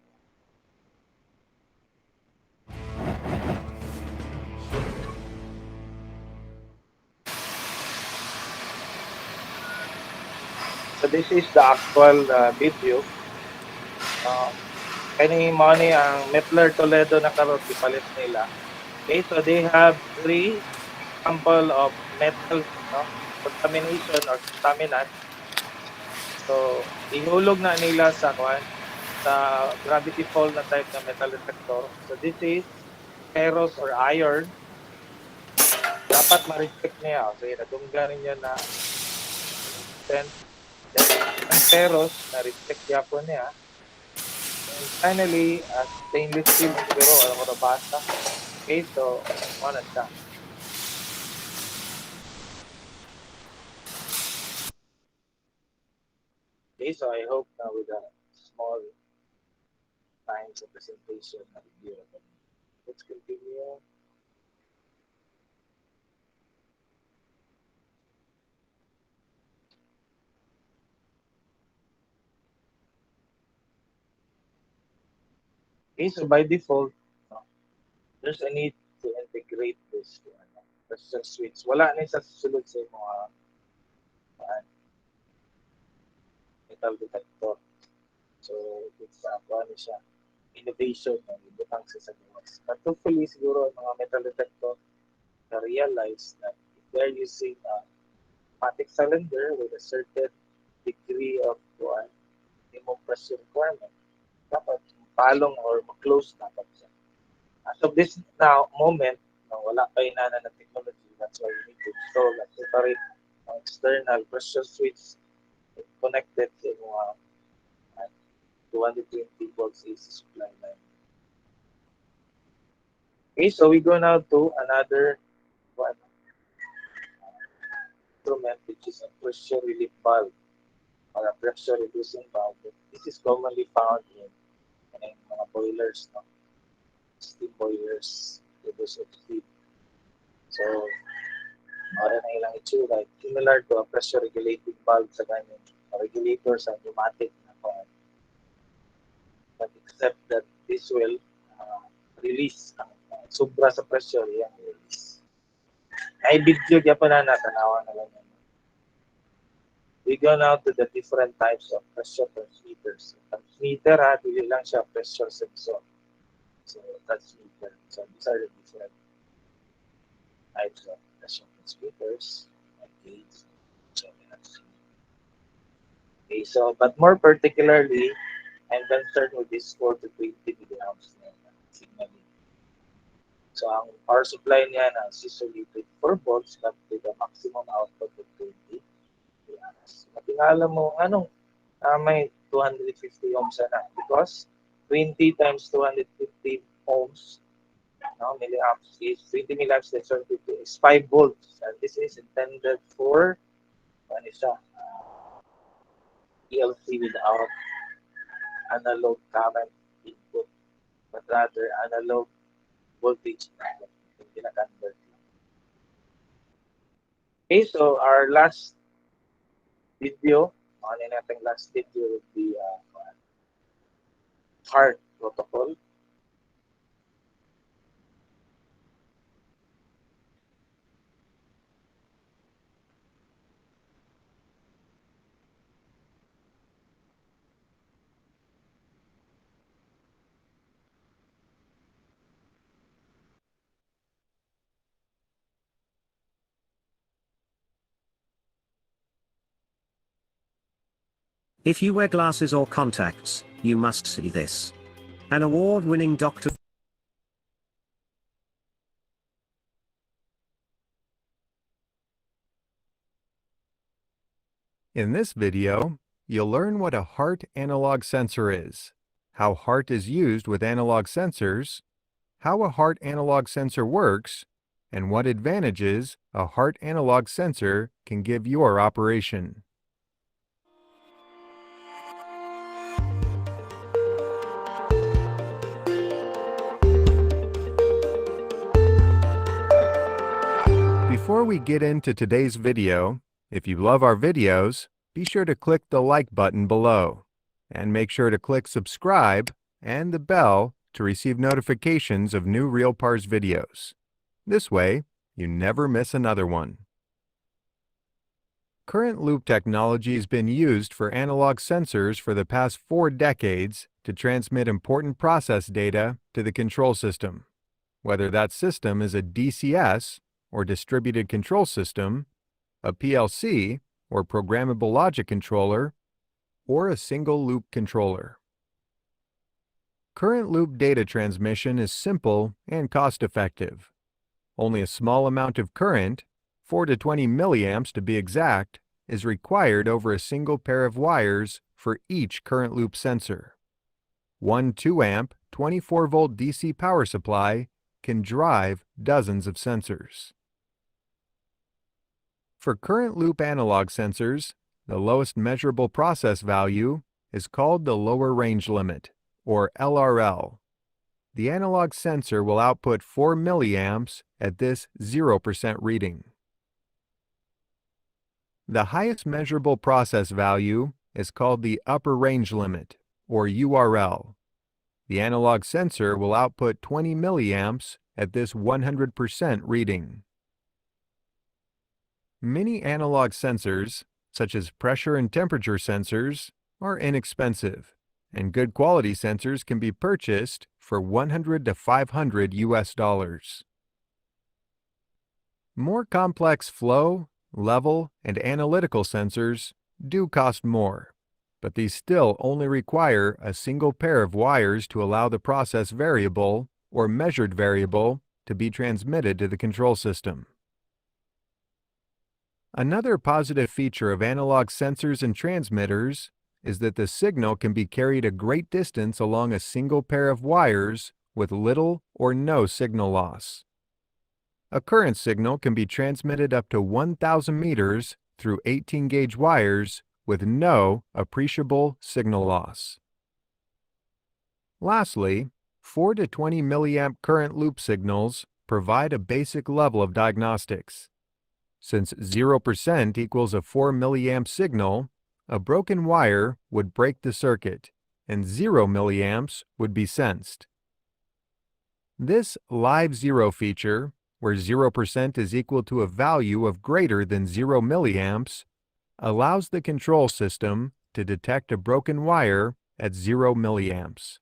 So this is the actual video. Kani mo ni ang Mettler Toledo na karon ipalit nila. Okay, so they have 3 sample of metal contamination or contaminant. So, ihulog na nila sa gravity fall na type ng metal detector. So, this is ferrous or iron. Dapat ma-respect niya. So, nadunggan niya na then ang ferrous na-respect niya po niya. And finally, stainless steel siguro, alam mo na basta. Okay, so, ano siya. Okay, so I hope now with a small times of presentation na review. Let's continue. Okay, so by default, there's a need to integrate this to pressure switch. Wala na sa susunod sa mga metal detector. So, it's ano siya, innovation na ibutang sa gawas. But hopefully, siguro, mga metal detector na realize that if they're using a pneumatic cylinder with a certain degree of minimum pressure requirement, dapat palong or close dapat siya. As of this moment, wala pa inana na technology, that's why we need to install a separate external pressure switch connected to 220 volts AC supply line. Okay, so we go now to another instrument, which is a pressure relief valve or a pressure reducing valve. This is commonly found in mga boilers, steam boilers, reduce of steam. So, para na ilang itsura, similar to a pressure regulating valve sa ganyan, regulator sa pneumatic na but except that this will release sobra sa pressure yung release. Ay video kaya pa na natanawa na lang. We go now to the different types of pressure transmitters. Transmitter, dili lang siya pressure sensor. So, transmitter. So, these are the different types of pressure transmitters. Okay, so, but more particularly, I'm concerned with this 4 to 20 milliamps na signaling. So, ang power supply niya na usually 24 volts but with a maximum output of 20. Matingala mo, may 250 ohms na because 20 times 250 ohms milliamps is 20 milliamps less than 50 is 5 volts and this is intended for PLC without analog current input but rather analog voltage convert. Okay, so our last video, last video would be HART protocol. If you wear glasses or contacts, you must see this. An award-winning doctor. In this video, you'll learn what a HART analog sensor is, how HART is used with analog sensors, how a HART analog sensor works, and what advantages a HART analog sensor can give your operation. Before we get into today's video, if you love our videos, be sure to click the like button below, and make sure to click subscribe and the bell to receive notifications of new RealPARS videos. This way, you never miss another one. Current loop technology has been used for analog sensors for the past 4 decades to transmit important process data to the control system, whether that system is a DCS or distributed control system, a PLC or programmable logic controller, or a single loop controller. Current loop data transmission is simple and cost-effective. Only a small amount of current, 4 to 20 milliamps to be exact, is required over a single pair of wires for each current loop sensor. One 2-amp, 24-volt DC power supply can drive dozens of sensors. For current loop analog sensors, the lowest measurable process value is called the lower range limit, or LRL. The analog sensor will output 4 milliamps at this 0% reading. The highest measurable process value is called the upper range limit, or URL. The analog sensor will output 20 milliamps at this 100% reading. Many analog sensors, such as pressure and temperature sensors, are inexpensive, and good quality sensors can be purchased for $100 to $500 US. More complex flow, level, and analytical sensors do cost more, but these still only require a single pair of wires to allow the process variable or measured variable to be transmitted to the control system. Another positive feature of analog sensors and transmitters is that the signal can be carried a great distance along a single pair of wires with little or no signal loss. A current signal can be transmitted up to 1,000 meters through 18-gauge wires with no appreciable signal loss. Lastly, 4 to 20 milliamp current loop signals provide a basic level of diagnostics. Since 0% equals a 4 milliamp signal, a broken wire would break the circuit, and 0 milliamps would be sensed. This live zero feature, where 0% is equal to a value of greater than 0 milliamps, allows the control system to detect a broken wire at 0 milliamps.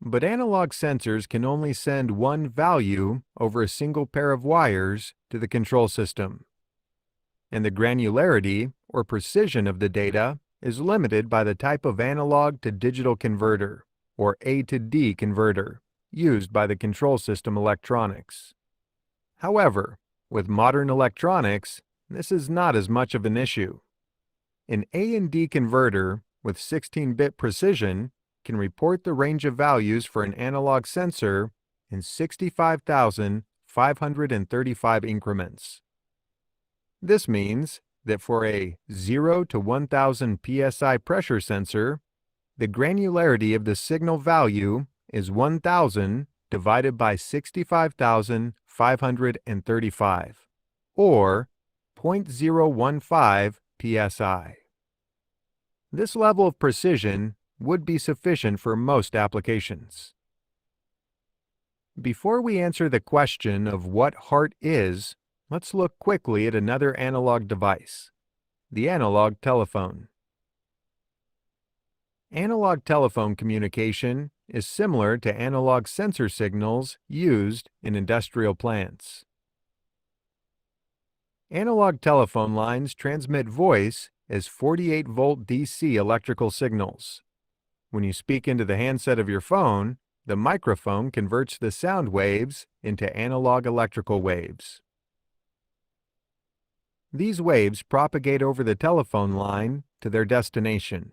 But analog sensors can only send one value over a single pair of wires to the control system, and the granularity or precision of the data is limited by the type of analog to digital converter, or A to D converter, used by the control system electronics. However, with modern electronics, this is not as much of an issue. An A and D converter with 16-bit precision can report the range of values for an analog sensor in 65,535 increments. This means that for a 0 to 1,000 psi pressure sensor, the granularity of the signal value is 1,000 divided by 65,535, or 0.015 psi. This level of precision would be sufficient for most applications. Before we answer the question of what HART is, let's look quickly at another analog device, the analog telephone. Analog telephone communication is similar to analog sensor signals used in industrial plants. Analog telephone lines transmit voice as 48-volt DC electrical signals. When you speak into the handset of your phone, the microphone converts the sound waves into analog electrical waves. These waves propagate over the telephone line to their destination.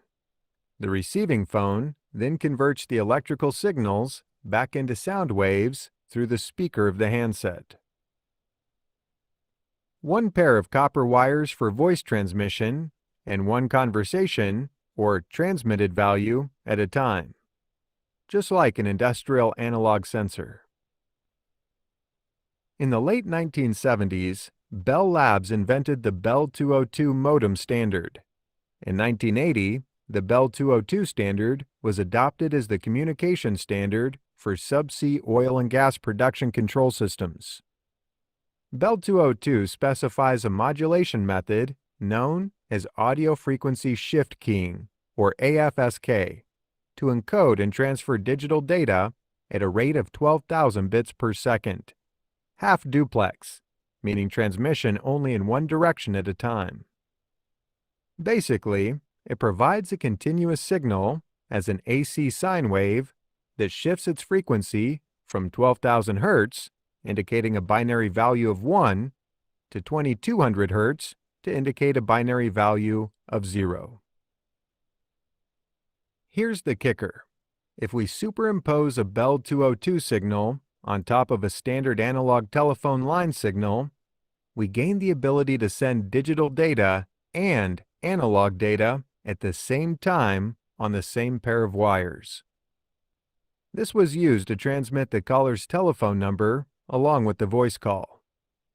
The receiving phone then converts the electrical signals back into sound waves through the speaker of the handset. One pair of copper wires for voice transmission and one conversation or transmitted value at a time, just like an industrial analog sensor. In the late 1970s, Bell Labs invented the Bell 202 modem standard. In 1980, the Bell 202 standard was adopted as the communication standard for subsea oil and gas production control systems. Bell 202 specifies a modulation method known as audio frequency shift keying, or AFSK, to encode and transfer digital data at a rate of 12,000 bits per second, half duplex, meaning transmission only in one direction at a time. Basically, it provides a continuous signal as an AC sine wave that shifts its frequency from 12,000 Hz, indicating a binary value of 1, to 2200 Hz to indicate a binary value of 0. Here's the kicker. If we superimpose a Bell 202 signal on top of a standard analog telephone line signal, we gain the ability to send digital data and analog data at the same time on the same pair of wires. This was used to transmit the caller's telephone number along with the voice call.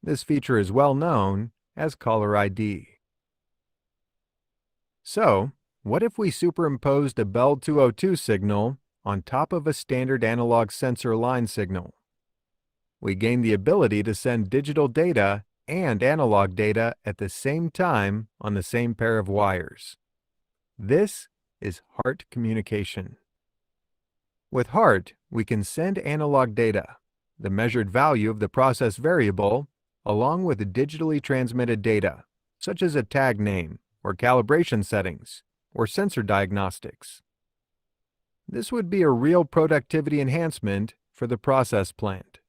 This feature is well known as caller ID. So, what if we superimposed a Bell 202 signal on top of a standard analog sensor line signal? We gain the ability to send digital data and analog data at the same time on the same pair of wires. This is HART communication. With HART, we can send analog data, the measured value of the process variable, along with digitally transmitted data, such as a tag name, or calibration settings, or sensor diagnostics. This would be a real productivity enhancement for the process plant.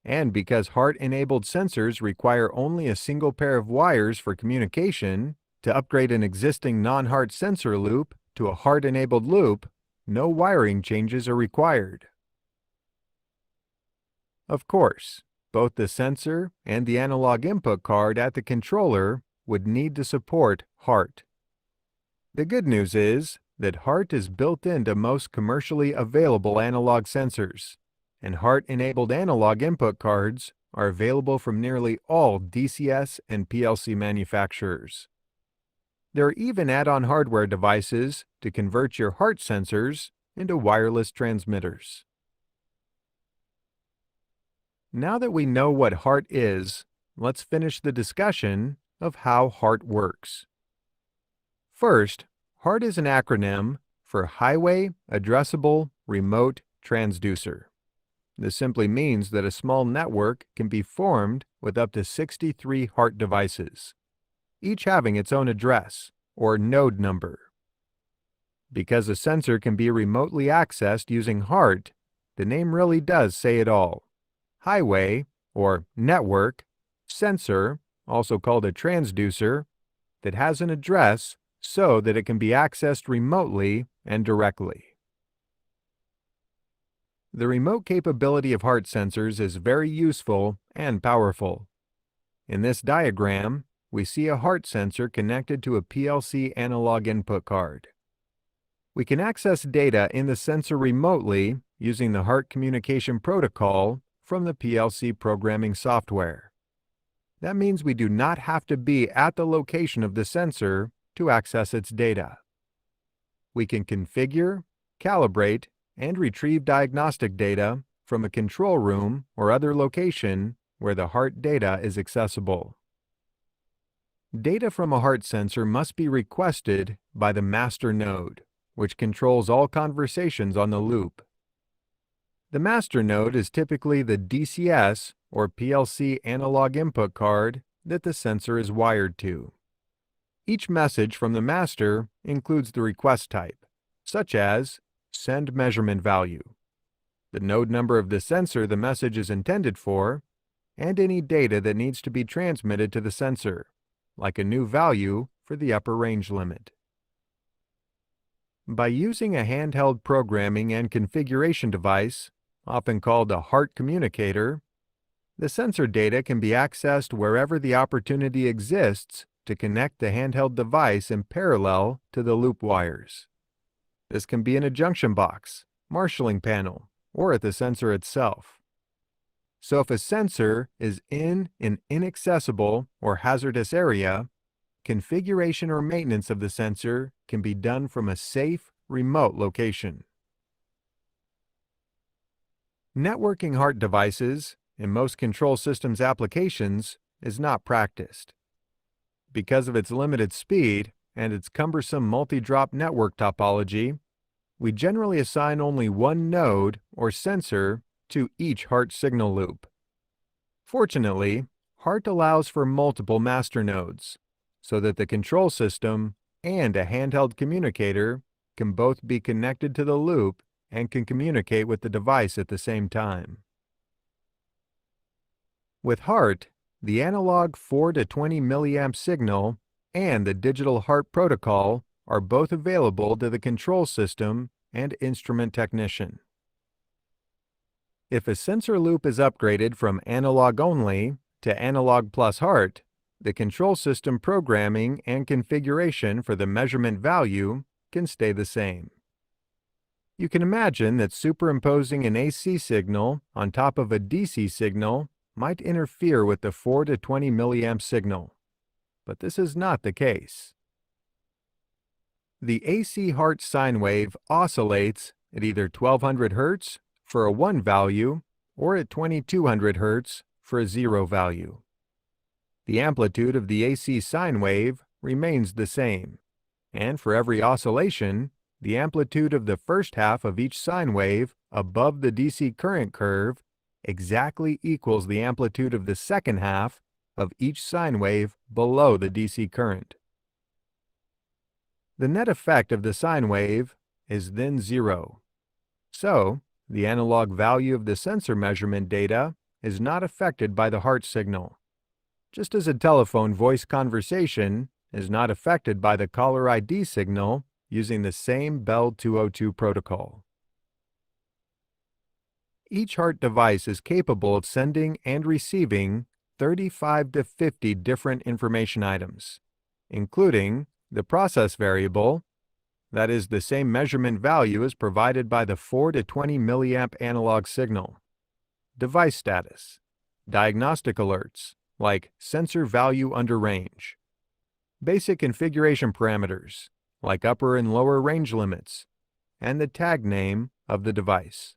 And because HART-enabled sensors require only a single pair of wires for communication, to upgrade an existing non-HART sensor loop to a HART-enabled loop, no wiring changes are required. Of course, both the sensor and the analog input card at the controller would need to support HART. The good news is that HART is built into most commercially available analog sensors, and HART-enabled analog input cards are available from nearly all DCS and PLC manufacturers. There are even add-on hardware devices to convert your HART sensors into wireless transmitters. Now that we know what HART is, let's finish the discussion of how HART works. First, HART is an acronym for Highway Addressable Remote Transducer. This simply means that a small network can be formed with up to 63 HART devices, each having its own address, or node number. Because a sensor can be remotely accessed using HART, the name really does say it all. Highway, or network, sensor, also called a transducer, that has an address so that it can be accessed remotely and directly. The remote capability of HART sensors is very useful and powerful. In this diagram, we see a HART sensor connected to a PLC analog input card. We can access data in the sensor remotely using the HART communication protocol from the PLC programming software. That means we do not have to be at the location of the sensor to access its data. We can configure, calibrate, and retrieve diagnostic data from a control room or other location where the HART data is accessible. Data from a HART sensor must be requested by the master node, which controls all conversations on the loop. The master node is typically the DCS or PLC analog input card that the sensor is wired to. Each message from the master includes the request type, such as send measurement value, the node number of the sensor the message is intended for, and any data that needs to be transmitted to the sensor, like a new value for the upper range limit. By using a handheld programming and configuration device, often called a HART communicator, the sensor data can be accessed wherever the opportunity exists to connect the handheld device in parallel to the loop wires. This can be in a junction box, marshalling panel, or at the sensor itself. So if a sensor is in an inaccessible or hazardous area, configuration or maintenance of the sensor can be done from a safe, remote location. Networking HART devices in most control systems applications is not practiced. Because of its limited speed and its cumbersome multi-drop network topology, we generally assign only one node or sensor to each HART signal loop. Fortunately, HART allows for multiple master nodes, so that the control system and a handheld communicator can both be connected to the loop and can communicate with the device at the same time. With HART, the analog 4 to 20 milliamp signal and the digital HART protocol are both available to the control system and instrument technician. If a sensor loop is upgraded from analog only to analog plus HART, the control system programming and configuration for the measurement value can stay the same. You can imagine that superimposing an AC signal on top of a DC signal might interfere with the 4 to 20 milliamp signal, but this is not the case. The AC HART sine wave oscillates at either 1200 Hz for a 1 value or at 2200 Hz for a 0 value. The amplitude of the AC sine wave remains the same, and for every oscillation, the amplitude of the first half of each sine wave above the DC current curve exactly equals the amplitude of the second half of each sine wave below the DC current. The net effect of the sine wave is then 0. So, the analog value of the sensor measurement data is not affected by the HART signal, just as a telephone voice conversation is not affected by the caller ID signal using the same Bell 202 protocol. Each HART device is capable of sending and receiving 35 to 50 different information items, including the process variable, that is the same measurement value as provided by the 4 to 20 milliamp analog signal, device status, diagnostic alerts like sensor value under range, basic configuration parameters like upper and lower range limits, and the tag name of the device.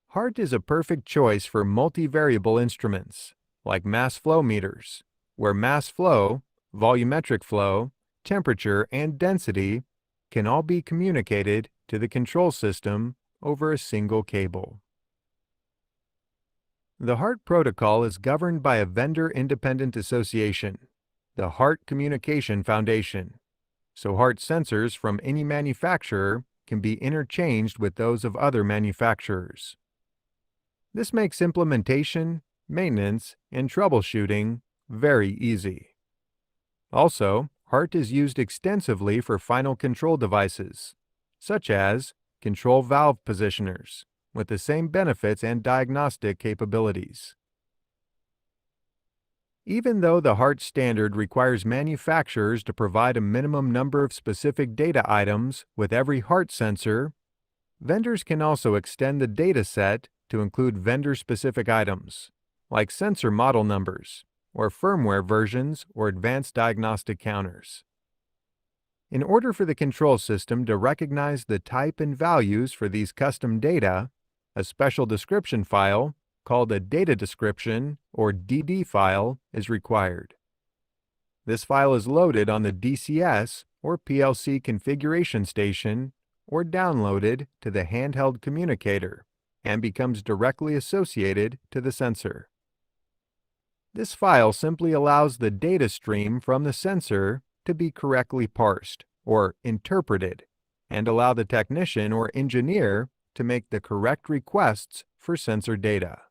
HART is a perfect choice for multivariable instruments like mass flow meters, where mass flow, volumetric flow, temperature, and density can all be communicated to the control system over a single cable. The HART protocol is governed by a vendor-independent association, the HART Communication Foundation, so HART sensors from any manufacturer can be interchanged with those of other manufacturers. This makes implementation, maintenance, and troubleshooting very easy. Also, HART is used extensively for final control devices, such as control valve positioners, with the same benefits and diagnostic capabilities. Even though the HART standard requires manufacturers to provide a minimum number of specific data items with every HART sensor, vendors can also extend the data set to include vendor-specific items, like sensor model numbers, or firmware versions or advanced diagnostic counters. In order for the control system to recognize the type and values for these custom data, a special description file called a data description or DD file is required. This file is loaded on the DCS or PLC configuration station or downloaded to the handheld communicator and becomes directly associated to the sensor. This file simply allows the data stream from the sensor to be correctly parsed or interpreted and allow the technician or engineer to make the correct requests for sensor data.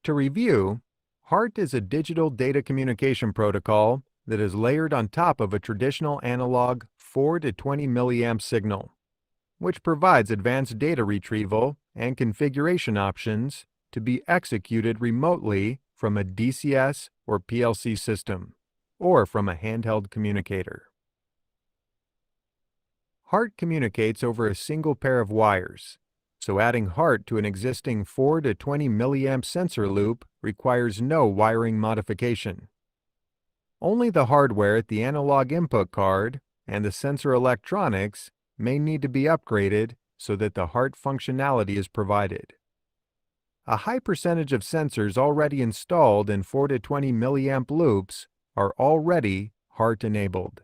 To review, HART is a digital data communication protocol that is layered on top of a traditional analog 4 to 20 milliamp signal, which provides advanced data retrieval and configuration options to be executed remotely from a DCS or PLC system, or from a handheld communicator. HART communicates over a single pair of wires, so adding HART to an existing 4 to 20 milliamp sensor loop requires no wiring modification. Only the hardware at the analog input card and the sensor electronics may need to be upgraded so that the HART functionality is provided. A high percentage of sensors already installed in 4 to 20 milliamp loops are already HART enabled.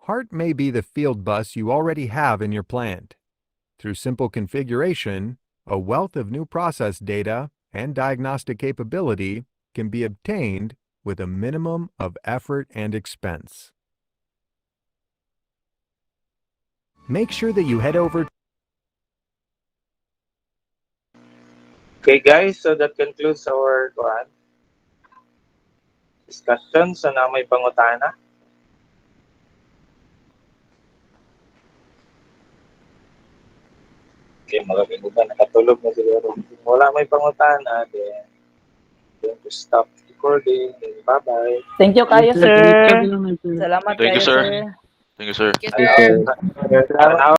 HART may be the field bus you already have in your plant. Through simple configuration, a wealth of new process data and diagnostic capability can be obtained with a minimum of effort and expense. Make sure that you head over. Okay guys, so that concludes our discussion. So na may pangutana. Okay, maraming iba nakatulog na siguro. Kung wala may pangutana, then going to stop recording. Bye-bye. Thank you kayo, sir. Salamat Thank you, kayo, sir. sir. Thank you, sir. Yes, sir. An hour